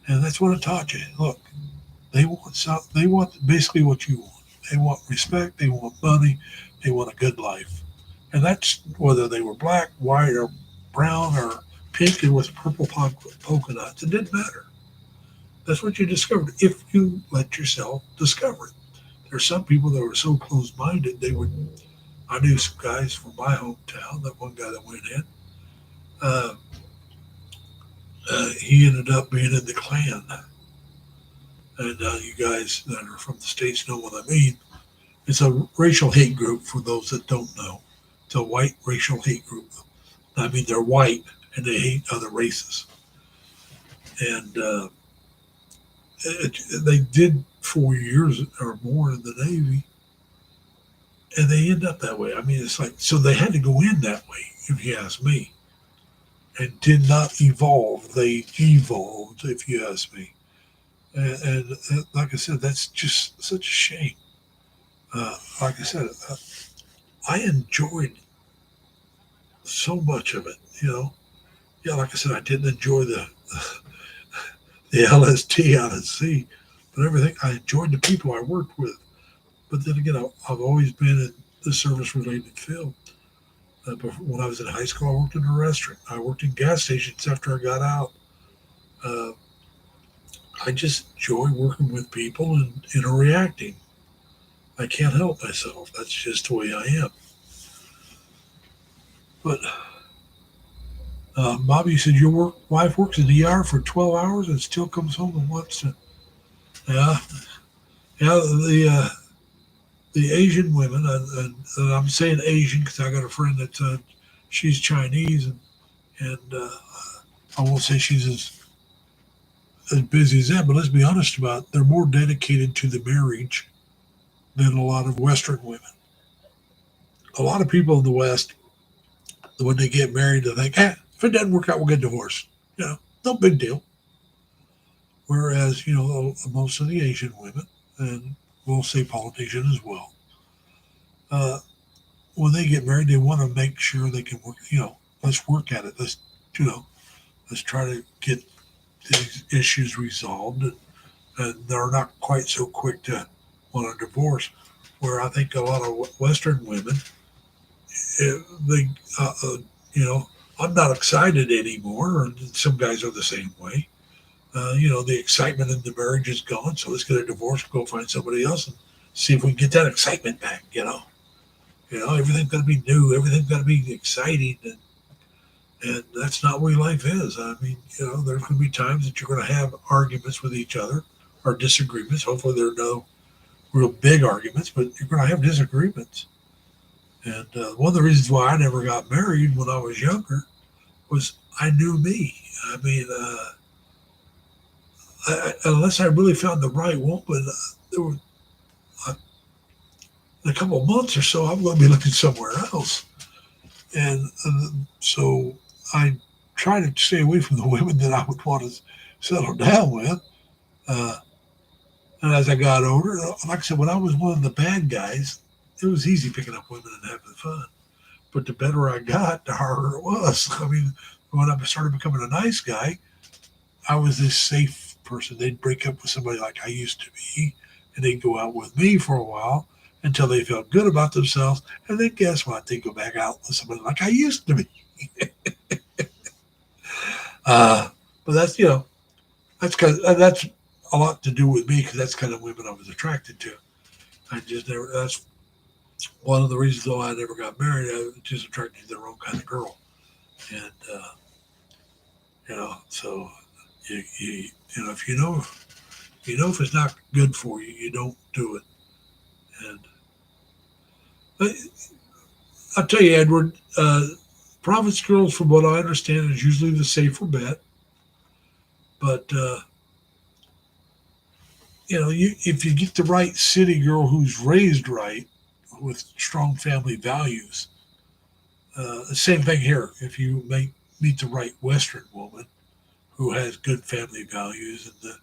and that's what it taught you. Look, they want basically what you want. They want respect. They want money. They want a good life, and that's whether they were black, white, or brown, or pink, and with purple polka dots. It didn't matter. That's what you discovered if you let yourself discover it. There's some people that were so close-minded they would. I knew some guys from my hometown. That one guy that went in, uh, he ended up being in the Klan. And you guys that are from the states know what I mean. It's a racial hate group for those that don't know. It's a white racial hate group. I mean, they're white and they hate other races. And they did 4 years or more in the Navy, and they end up that way. I mean, it's like, so they had to go in that way, if you ask me, and did not evolve. They evolved, if you ask me. And like I said, that's just such a shame. Like I said, I enjoyed so much of it. Yeah, like I said, I didn't enjoy the LST out at sea, but everything. I enjoyed the people I worked with. But then again, I've always been in the service related field. When I was in high school, I worked in a restaurant. I worked in gas stations after I got out. Uh, I just enjoy working with people and interacting. I can't help myself. That's just the way I am. But Bobby, you said your wife works in the ER for 12 hours and still comes home and wants to. Yeah, yeah. The Asian women, and I'm saying Asian because I got a friend that she's Chinese, and I won't say she's as busy as that, but let's be honest about it, they're more dedicated to the marriage than a lot of Western women. A lot of people in the West, when they get married, they think, if it doesn't work out, we'll get divorced. No big deal. Whereas, most of the Asian women, and we'll say politicians as well, uh, when they get married, they want to make sure they can work. Let's work at it. You know, let's try to get these issues resolved, and they're not quite so quick to want a divorce. Where I think a lot of Western women, they, you know, I'm not excited anymore. And some guys are the same way. The excitement in the marriage is gone, so let's get a divorce, go find somebody else, and see if we can get that excitement back. Everything's got to be new, everything's got to be exciting, and that's not the way life is. I mean, there's going to be times that you're going to have arguments with each other or disagreements. Hopefully, there are no real big arguments, but you're going to have disagreements. And one of the reasons why I never got married when I was younger was I knew me. I mean, unless I really found the right woman, there were uh, in a couple of months or so, I'm going to be looking somewhere else. And so I try to stay away from the women that I would want to settle down with. Uh, and as I got older, like I said, when I was one of the bad guys, it was easy picking up women and having fun. But the better I got, the harder it was. I mean, when I started becoming a nice guy, I was this safe person. They'd break up with somebody like I used to be, and they'd go out with me for a while until they felt good about themselves. And then guess what? They'd go back out with somebody like I used to be. uh, but that's, that's because that's a lot to do with me because that's kind of women I was attracted to. I just never. That's one of the reasons though I never got married. I was just attracted to the wrong kind of girl, and so if if it's not good for you, you don't do it. And I, I'll tell you, Edward, Prophet's Girls, from what I understand, is usually the safer bet. But if you get the right city girl who's raised right with strong family values, the same thing here. If you meet the right Western woman who has good family values and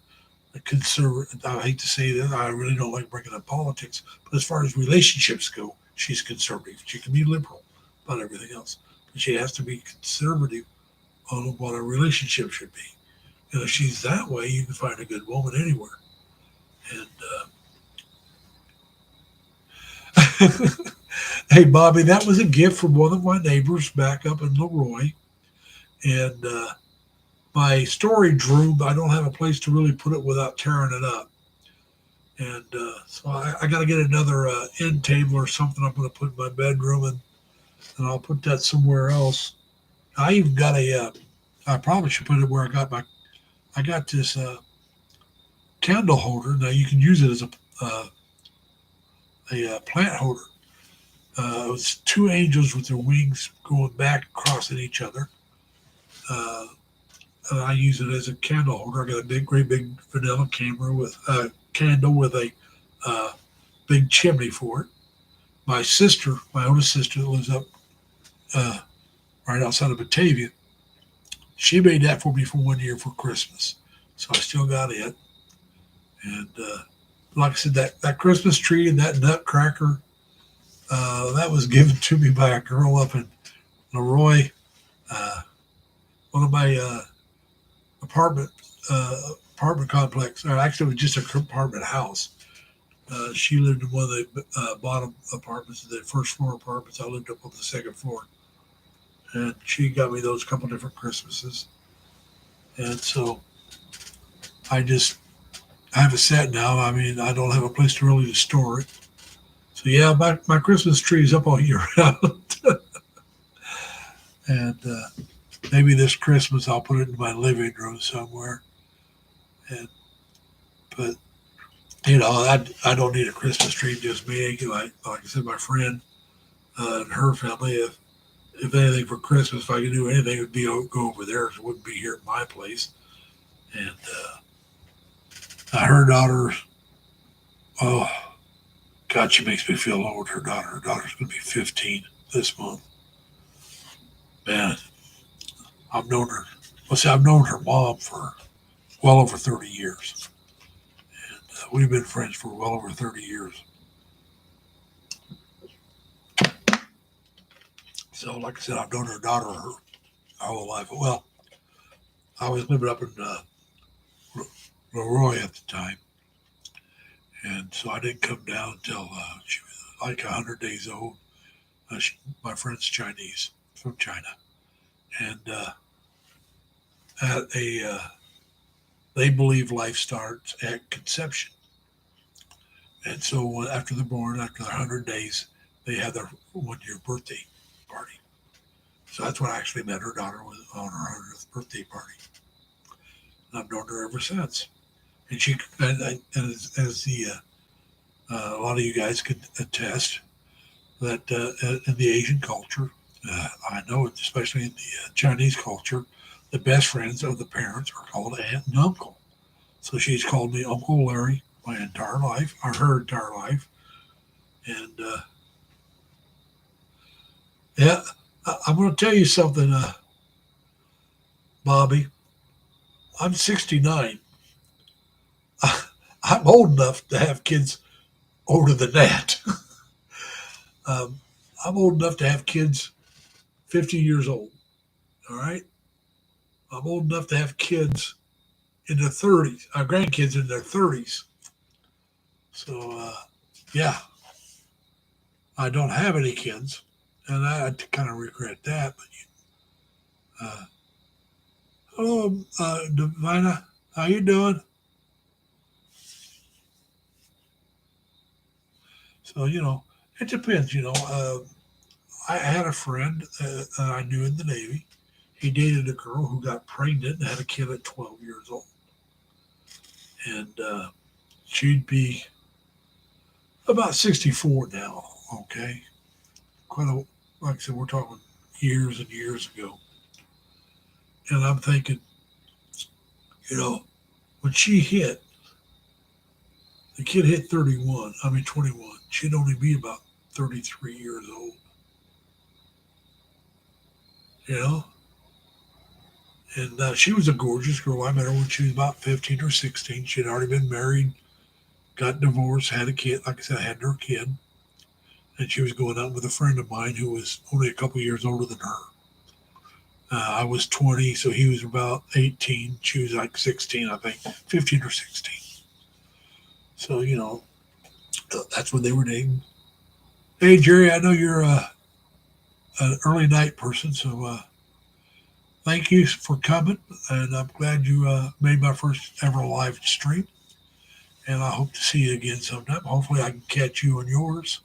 the conservative, I hate to say that, I really don't like bringing up politics, but as far as relationships go, she's conservative. She can be liberal about everything else, but she has to be conservative on what a relationship should be. And if she's that way, you can find a good woman anywhere. And hey, Bobby, that was a gift from one of my neighbors back up in Leroy. And my storage room, I don't have a place to really put it without tearing it up. And so I got to get another end table or something I'm going to put in my bedroom, and I'll put that somewhere else. I even got I probably should put it where I got this candle holder. Now you can use it as a plant holder. It was two angels with their wings going back, crossing each other. Uh, and I use it as a candle holder. I got a great big vanilla camera with a candle with a uh, big chimney for it. My sister, my oldest sister, that lives up uh, right outside of Batavia, she made that for me for 1 year for Christmas. So I still got it. And like I said, that Christmas tree and that nutcracker, that was given to me by a girl up in Leroy. Uh, One of my apartment apartment complex, or actually it was just a apartment house. She lived in one of the bottom apartments, the first floor apartments. I lived up on the second floor, and she got me those couple different Christmases. And so I just I have it set now. I mean, I don't have a place to really store it. So yeah, my Christmas tree is up all year round, and maybe this Christmas I'll put it in my living room somewhere. And but I don't need a Christmas tree just me. Like I said, my friend and her family. If anything for Christmas, if I could do anything, it would be go over there. It wouldn't be here at my place. And her daughter, oh God, she makes me feel old. Her daughter's going to be 15 this month. Man, I've known her. Well, see, I've known her mom for well over 30 years. And we've been friends for well over 30 years. So, like I said, I've known her daughter her whole life. Well, I was living up in Leroy at the time. And so I didn't come down until she was like 100 days old. My friend's Chinese, from China. And at they believe life starts at conception. And so after they're born, after their 100 days, they have their 1 year birthday party. So that's when I actually met her daughter, was on her 100th birthday party. And I've known her ever since. And as the a lot of you guys could attest that in the Asian culture, I know it, especially in the Chinese culture, the best friends of the parents are called aunt and uncle. So she's called me Uncle Larry my entire life, or her entire life. And yeah, I'm going to tell you something, Bobby. I'm 69. I'm old enough to have kids older than that. um, I'm old enough to have kids 50 years old. All right. I'm old enough to have kids in their 30s, our grandkids in their 30s. So, yeah, I don't have any kids, and I kind of regret that. But hello, Divina, how you doing? So, it depends. I had a friend I knew in the Navy. He dated a girl who got pregnant and had a kid at 12 years old. And she'd be about 64 now, okay? Quite a, like I said, we're talking years and years ago. And I'm thinking, you know, when she hit, the kid hit 21, she'd only be about 33 years old, you know? And she was a gorgeous girl. I met her when she was about 15 or 16. She'd already been married, got divorced, had a kid. Like I said, I had her kid. And she was going out with a friend of mine who was only a couple years older than her. I was 20, so he was about 18. She was like 16, I think, 15 or 16. So, that's when they were dating. Hey, Jerry, I know you're an early night person, so thank you for coming. And I'm glad you made my first ever live stream. And I hope to see you again sometime. Hopefully, I can catch you on yours.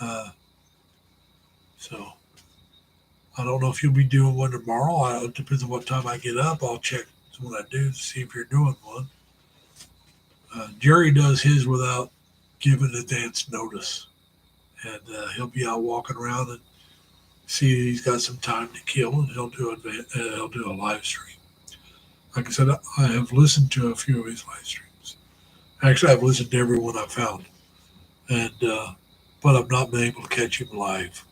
Uh, so, I don't know if you'll be doing one tomorrow. It depends on what time I get up. I'll check when I do to see if you're doing one. Jerry does his without giving advance notice, and he'll be out walking around and see he's got some time to kill, and he'll do a live stream. Like I said, I have listened to a few of his live streams. Actually, I've listened to every one I found, and but I've not been able to catch him live.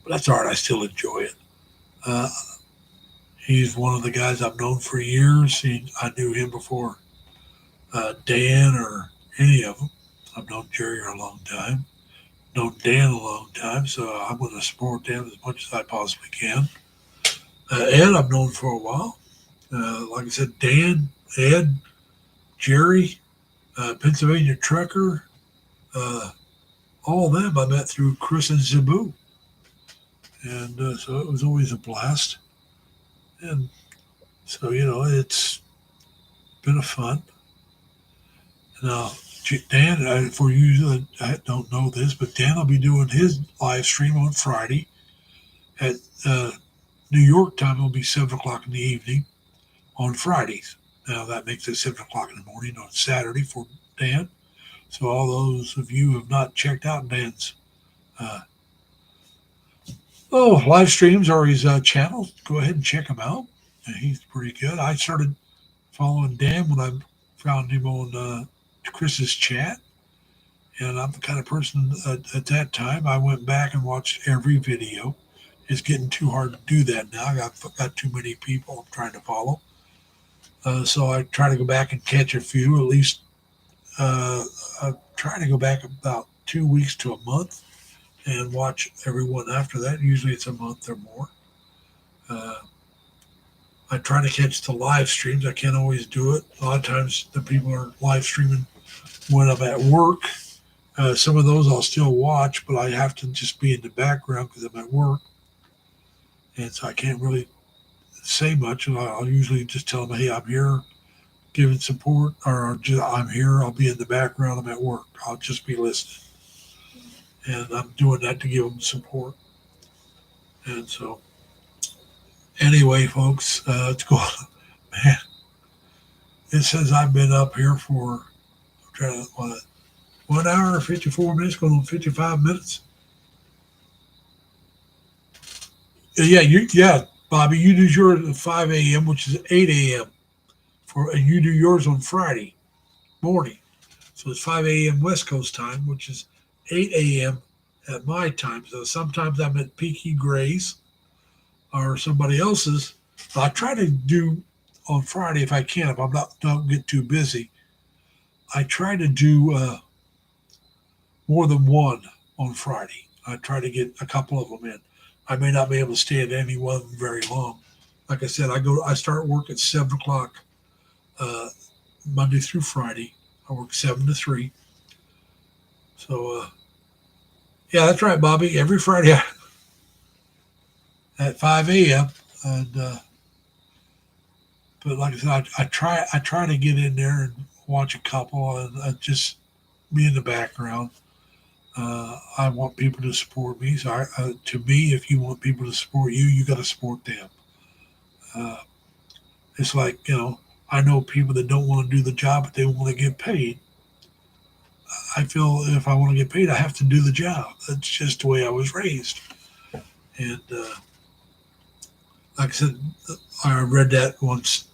But that's all right. I still enjoy it. Uh, he's one of the guys I've known for years. I knew him before Dan or any of them. I've known Jerry a long time, known Dan a long time, so I'm going to support them as much as I possibly can. Ed, I've known for a while. Like I said, Dan, Ed, Jerry, Pennsylvania Trucker, uh, all of them I met through Chris and Zabu. And so it was always a blast. And so, it's been a fun. Now, Dan, for you that don't know this, but Dan will be doing his live stream on Friday at New York time. It'll be 7 o'clock in the evening on Fridays. Now, that makes it 7 o'clock in the morning on Saturday for Dan. So, all those of you who have not checked out Dan's uh, live streams or his channels, go ahead and check him out. He's pretty good. I started following Dan when I found him on Chris's chat. And I'm the kind of person at that time, I went back and watched every video. It's getting too hard to do that now. I've got too many people I'm trying to follow. So I try to go back and catch a few, at least. I try to go back about 2 weeks to a month and watch everyone after that. Usually it's a month or more. Uh, I try to catch the live streams. I can't always do it. A lot of times the people are live streaming when I'm at work. Some of those I'll still watch, but I have to just be in the background because I'm at work. And so I can't really say much. And I'll usually just tell them, hey, I'm here giving support, or I'm here, I'll be in the background, I'm at work. I'll just be listening. And I'm doing that to give them support. And so, anyway, folks, it's going, man, it says I've been up here for, I'm trying to, 1 hour, 54 minutes, going on 55 minutes. Yeah, Bobby, you do yours at 5 a.m., which is 8 a.m. And you do yours on Friday morning. So it's 5 a.m. West Coast time, which is 8 a.m. at my time. So sometimes I'm at Peaky Gray's or somebody else's. I try to do on Friday if I can, if I'm not don't get too busy. I try to do more than one on Friday. I try to get a couple of them in. I may not be able to stay at any one of them very long. Like I said, I start work at 7 o'clock Monday through Friday. I work 7 to 3. So yeah, that's right, Bobby. Every Friday at 5 a.m. And but like I said, I try to get in there and watch a couple and just be in the background. I want people to support me. So, to me, if you want people to support you, you got to support them. Uh, it's like, I know people that don't want to do the job, but they want to get paid. I feel if I want to get paid, I have to do the job. That's just the way I was raised. And like I said, I read that once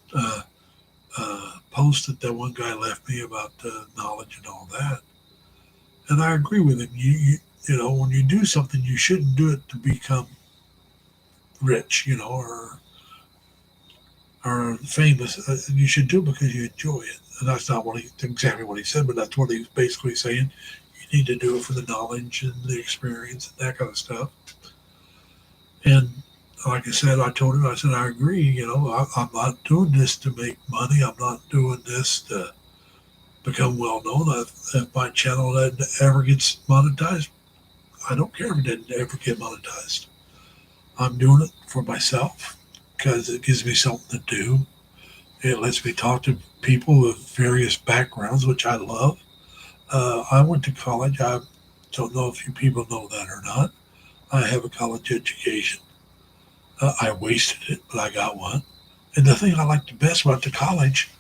post that one guy left me about knowledge and all that, and I agree with him. When you do something, you shouldn't do it to become rich, or famous. You should do it because you enjoy it. And that's not exactly what he said, but that's what he's basically saying. You need to do it for the knowledge and the experience and that kind of stuff. And like I said, I told him, I said, I agree. I'm not doing this to make money. I'm not doing this to become well known. If my channel ever gets monetized, I don't care if it didn't ever get monetized. I'm doing it for myself because it gives me something to do. It lets me talk to people with various backgrounds, which I love. I went to college. I don't know if you people know that or not. I have a college education. I wasted it, but I got one. And the thing I liked the best about the college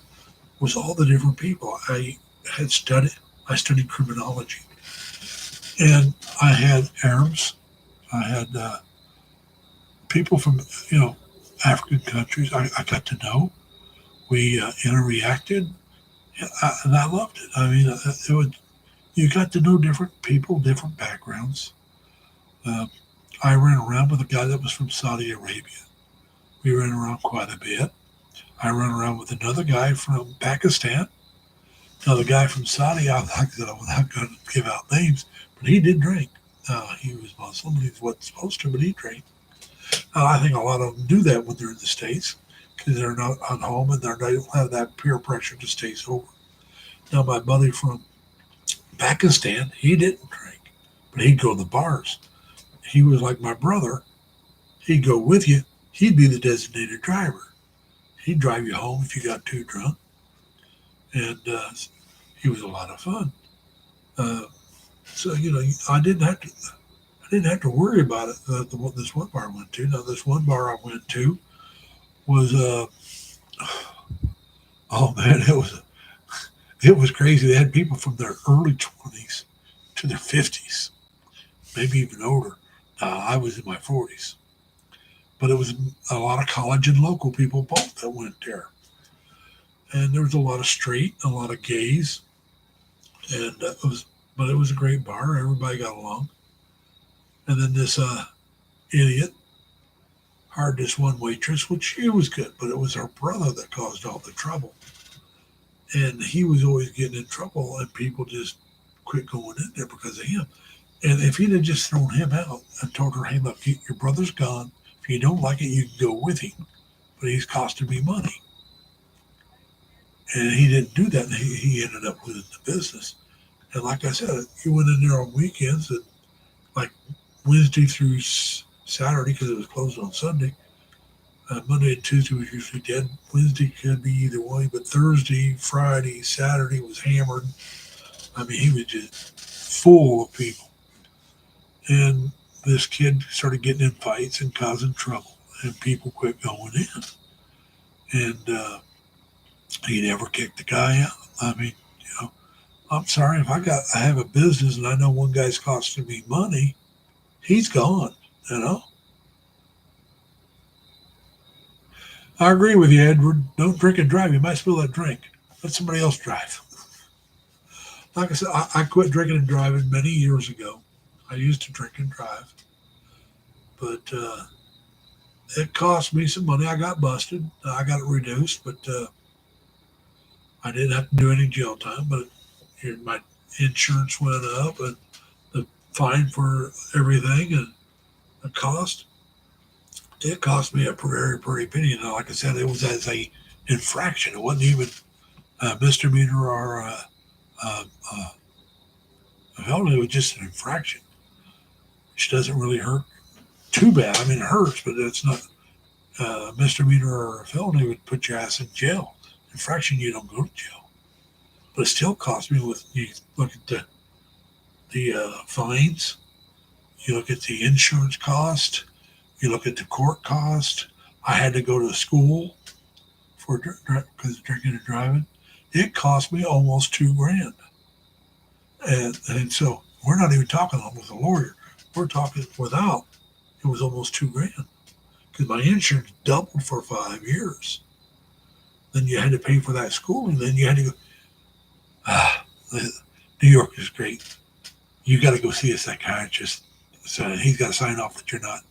was all the different people had studied. I studied criminology, and I had Arabs. I had people from African countries. I got to know. We interacted, and I loved it. I mean, it would you got to know different people, different backgrounds. Uh, I ran around with a guy that was from Saudi Arabia. We ran around quite a bit. I ran around with another guy from Pakistan. Now, the guy from Saudi, I'm not going to give out names, but he did drink. He was Muslim. He wasn't supposed to, but he drank. I think a lot of them do that when they're in the States because they're not at home and they don't have that peer pressure to stay sober. Now, my buddy from Pakistan, he didn't drink, but he'd go to the bars. He was like my brother. He'd go with you. He'd be the designated driver. He'd drive you home if you got too drunk, and he was a lot of fun. Uh, so I didn't have to worry about it. This one bar I went to. Now, this one bar I went to was oh man, it was crazy. They had people from their early 20s to their 50s, maybe even older. I was in my 40s, but it was a lot of college and local people both that went there, and there was a lot of straight, a lot of gays, and but it was a great bar. Everybody got along, and then this idiot hired this one waitress, which she was good, but it was her brother that caused all the trouble. And he was always getting in trouble, and people just quit going in there because of him. And if he'd have just thrown him out and told her, hey, look, your brother's gone. If you don't like it, you can go with him. But he's costing me money. And he didn't do that. And he ended up losing the business. And like I said, he went in there on weekends, and like Wednesday through Saturday, because it was closed on Sunday. Monday and Tuesday was usually dead. Wednesday could be either way, but Thursday, Friday, Saturday was hammered. I mean, he was just full of people. And this kid started getting in fights and causing trouble, and people quit going in. And he never kicked the guy out. I mean, I'm sorry if I have a business and I know one guy's costing me money, he's gone. You know. I agree with you, Edward. Don't drink and drive. You might spill that drink. Let somebody else drive. Like I said, I quit drinking and driving many years ago. I used to drink and drive, but it cost me some money. I got busted. I got it reduced, but I didn't have to do any jail time. But my insurance went up, and the fine for everything and the cost. It cost me a very pretty penny. Like I said, it was as a infraction. It wasn't even a misdemeanor or a, a felony. It was just an infraction, which doesn't really hurt too bad. I mean, it hurts, but it's not a misdemeanor or a felony would put your ass in jail. Infraction, you don't go to jail. But it still cost me with, you look at the fines, you look at the insurance cost, you look at the court cost. I had to go to school for because drinking and driving. It cost me almost $2,000, and so we're not even talking with a lawyer. We're talking without. It was almost $2,000 because my insurance doubled for 5 years. Then you had to pay for that schooling. Then you had to go. Ah, New York is great. You got to go see a psychiatrist. So he's got to sign off that you're not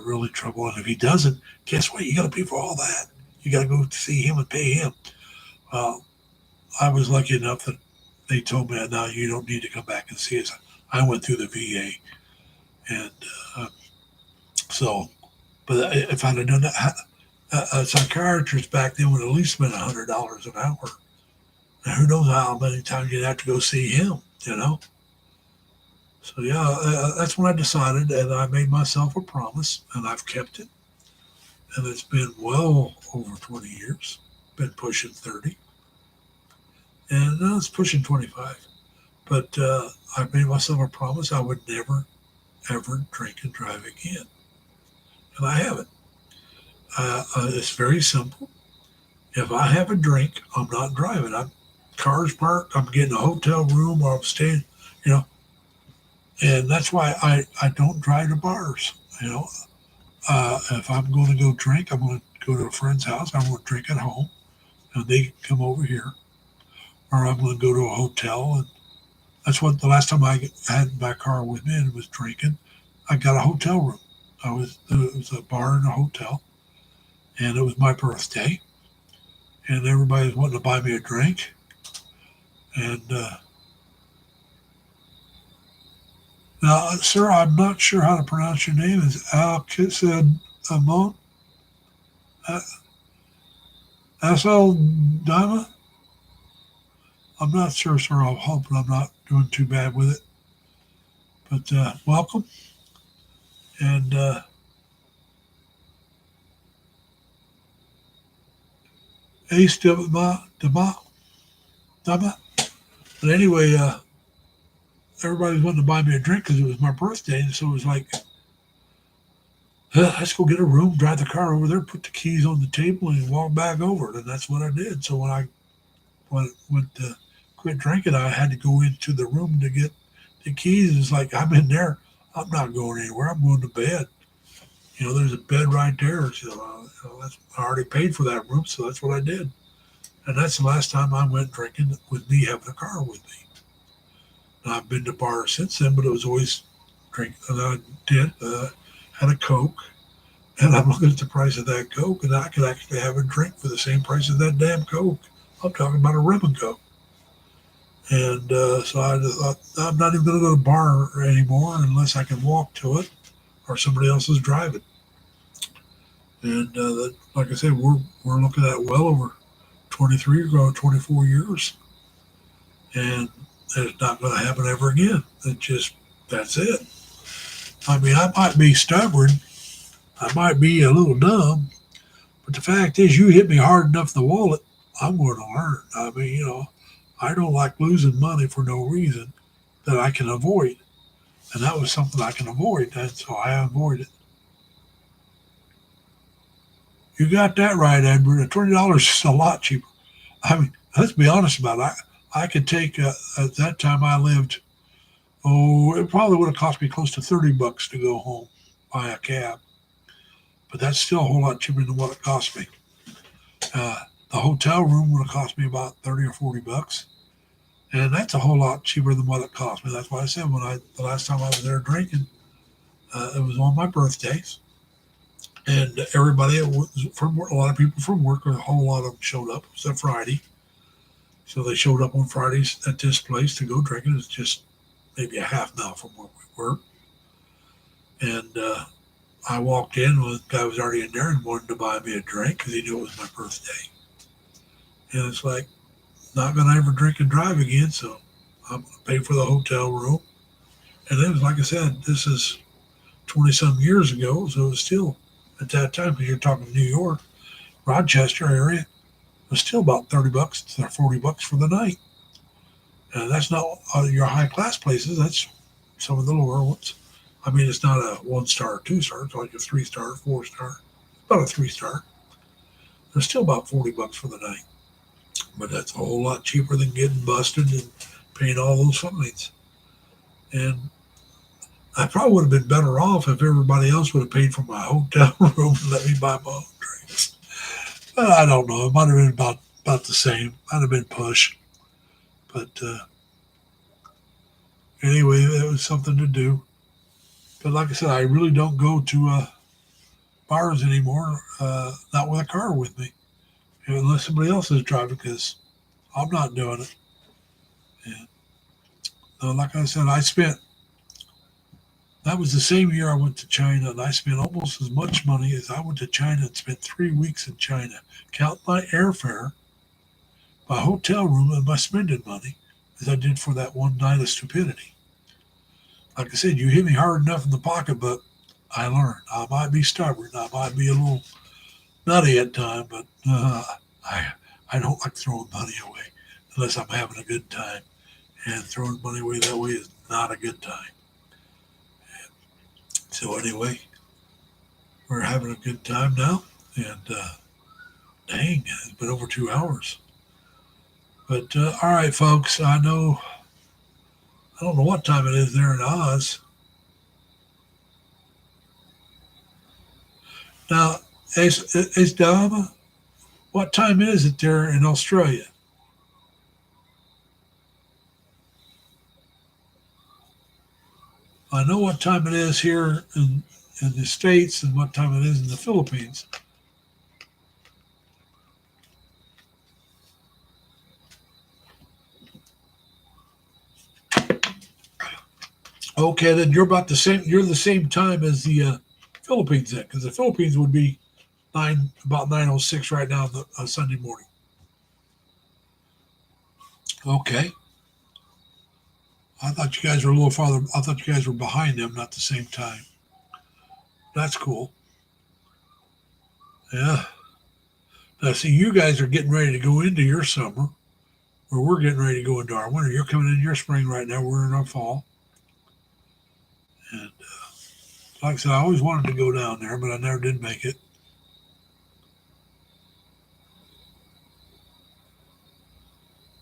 really trouble. And if he doesn't, guess what? You got to pay for all that. You got to go see him and pay him. Uh, I was lucky enough that they told me, "No, you don't need to come back and see us." I went through the VA, and uh, so. But if I'd have done that, a psychiatrist back then would at least spend $100 an hour. And who knows how many times you'd have to go see him, you know? So, yeah, that's when I decided, and I made myself a promise, and I've kept it. And it's been well over 20 years, been pushing 30, and it's pushing 25. But I made myself a promise I would never, ever drink and drive again. And I haven't. It's very simple. If I have a drink, I'm not driving. I'm cars parked. I'm getting a hotel room, or I'm staying. You know, and that's why I don't drive to bars. You know, if I'm going to go drink, I'm going to go to a friend's house. I'm going to drink at home, and they come over here, or I'm going to go to a hotel. And that's what the last time I had my car with me and was drinking, I got a hotel room. It was a bar in a hotel, and it was my birthday, and everybody was wanting to buy me a drink, and now, sir, I'm not sure how to pronounce your name. Is Al said Amon Asal Dama? I'm not sure, sir. I'm hoping I'm not doing too bad with it, but welcome, and Ace Dama. But anyway, everybody was wanting to buy me a drink because it was my birthday, and so it was like, let's go get a room, drive the car over there, put the keys on the table, and walk back over it. And that's what I did. So when I went to quit drinking, I had to go into the room to get the keys. It's like, I'm in there. I'm not going anywhere. I'm going to bed. You know, there's a bed right there. So I already paid for that room, so that's what I did. And that's the last time I went drinking with me having a car with me. And I've been to bars since then, but it was always drink. And I did had a Coke, and I'm looking at the price of that Coke, and I could actually have a drink for the same price as that damn Coke. I'm talking about a rim and Coke. And so I just thought, I'm not even going to go to the bar anymore unless I can walk to it or somebody else is driving. And like I said, we're looking at well over 23 or 24 years, and it's not going to happen ever again. That's it. I mean, I might be stubborn, I might be a little dumb, but the fact is, you hit me hard enough in the wallet, I'm going to learn. I mean, I don't like losing money for no reason that I can avoid, and that was something I can avoid, and so I avoided. You got that right, Edward. $20 is a lot cheaper. I mean, let's be honest about it. I could take at that time I lived. Oh, it probably would have cost me close to $30 to go home by a cab, but that's still a whole lot cheaper than what it cost me. The hotel room would have cost me about 30 or $40, and that's a whole lot cheaper than what it cost me. That's why I said the last time I was there drinking, it was on my birthdays, and everybody was from work, a lot of people from work, a whole lot of them showed up. It was a Friday, so they showed up on Fridays at this place to go drinking. It's just maybe a half mile from where we were, and I walked in. The guy was already in there and wanted to buy me a drink because he knew it was my birthday. And it's like, not going to ever drink and drive again, so I'm going to pay for the hotel room. And it was, like I said, this is 20-some years ago, so it was still, at that time, because you're talking New York, Rochester area, it was still about $30 to $40 for the night. That's not your high class places. That's some of the lower ones. I mean, it's not a 1 star or 2 star. It's like a 3 star, 4 star, about a 3 star. They're still about $40 for the night, but that's a whole lot cheaper than getting busted and paying all those fines. And I probably would have been better off if everybody else would have paid for my hotel room and let me buy my own drinks. But I don't know. It might have been about the same. Might have been push. But anyway, that was something to do. But like I said, I really don't go to bars anymore, not with a car with me, unless somebody else is driving, because I'm not doing it. And like I said, that was the same year I went to China, and I spent almost as much money as I went to China and spent 3 weeks in China. Count my airfare, my hotel room, and my spending money as I did for that one night of stupidity. Like I said, you hit me hard enough in the pocketbook, I learned. I might be stubborn. I might be a little nutty at times, but I I don't like throwing money away unless I'm having a good time. And throwing money away that way is not a good time. So anyway, we're having a good time now, and dang, it's been over 2 hours. But all right, folks, I don't know what time it is there in Oz. Now, Ace Dama, what time is it there in Australia? I know what time it is here in the States and what time it is in the Philippines. Okay, then you're about the same. You're the same time as the Philippines, then, because the Philippines would be about 9:06 right now, the Sunday morning. Okay, I thought you guys were a little farther. I thought you guys were behind them, not the same time. That's cool. Yeah. Now, see, you guys are getting ready to go into your summer, or we're getting ready to go into our winter. You're coming in your spring right now. We're in our fall. And like I said, I always wanted to go down there, but I never did make it.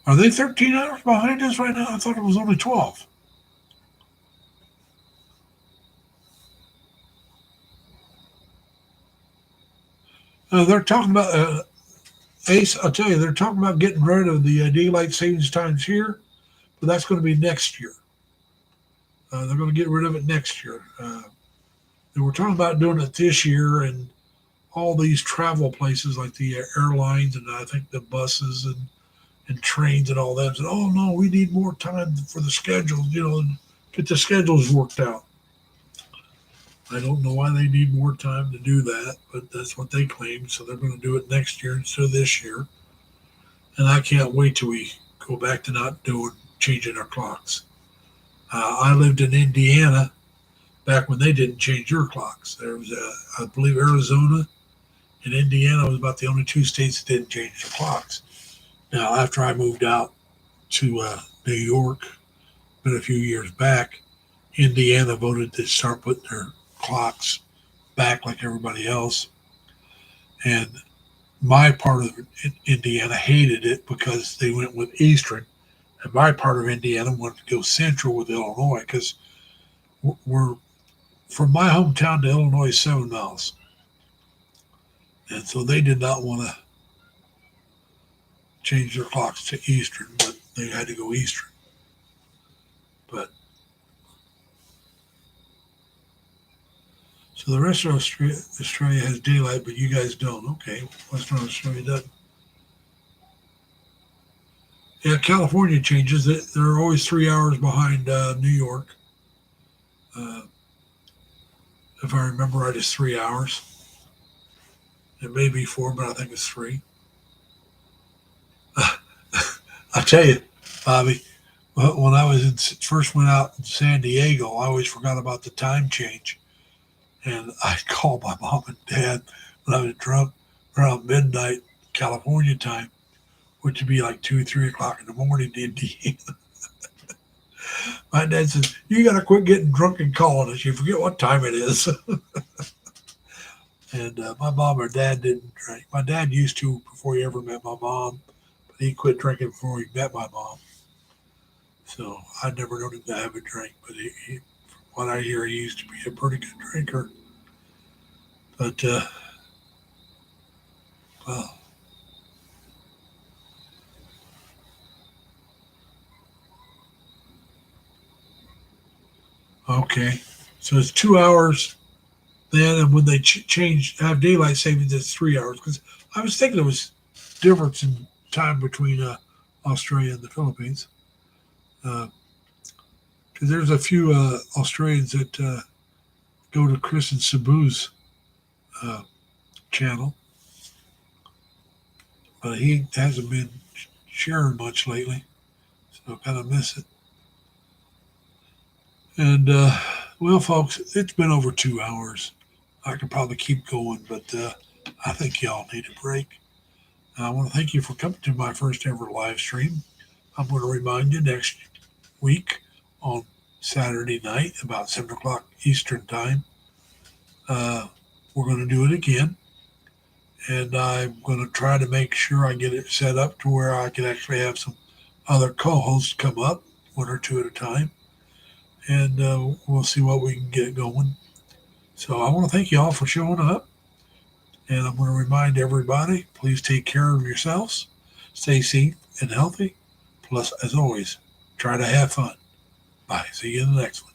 Are they 13 hours behind us right now? I thought it was only 12. They're talking about, Ace, I'll tell you, they're talking about getting rid of the daylight savings times here, but that's going to be next year. They're going to get rid of it next year. They were talking about doing it this year, and all these travel places like the airlines and I think the buses and trains and all that said, oh no, we need more time for the schedules, and get the schedules worked out. I don't know why they need more time to do that, but that's what they claim. So they're going to do it next year instead of this year. And I can't wait till we go back to not doing changing our clocks. I lived in Indiana back when they didn't change their clocks. There was, I believe, Arizona and Indiana was about the only two states that didn't change their clocks. Now, after I moved out to New York, been a few years back, Indiana voted to start putting their clocks back like everybody else. And my part of Indiana hated it because they went with Eastern. And my part of Indiana wanted to go Central with Illinois because we're from my hometown to Illinois is 7 miles. And so they did not want to change their clocks to Eastern, but they had to go Eastern. But so the rest of Australia has daylight, but you guys don't. Okay, Western Australia doesn't. Yeah, California changes. They're always 3 hours behind New York. Uh, if I remember right, it's 3 hours. It may be four, but I think it's three. I tell you, Bobby, when I was first went out in San Diego, I always forgot about the time change, and I'd call my mom and dad when I was drunk around midnight California time, which would be like 2, 3 o'clock in the morning in Indiana. My dad says, "You got to quit getting drunk and calling us. You forget what time it is." And my mom or dad didn't drink. My dad used to before he ever met my mom, but he quit drinking before he met my mom. So I never known him to have a drink. But from what I hear, he used to be a pretty good drinker. But well, okay. So it's 2 hours then, and when they change have daylight savings, it's 3 hours. Because I was thinking there was difference in time between Australia and the Philippines. Because there's a few Australians that go to Chris and Sabu's uh, channel, but he hasn't been sharing much lately, so I kind of miss it. And well, folks, it's been over 2 hours. I could probably keep going, but I think y'all need a break. I want to thank you for coming to my first ever live stream. I'm going to remind you next week on Saturday night about 7 o'clock Eastern time. Uh, we're going to do it again, and I'm going to try to make sure I get it set up to where I can actually have some other co-hosts come up, one or two at a time, and we'll see what we can get going. So I want to thank you all for showing up, and I'm going to remind everybody, please take care of yourselves, stay safe and healthy. Plus, as always, try to have fun. Bye. See you in the next one.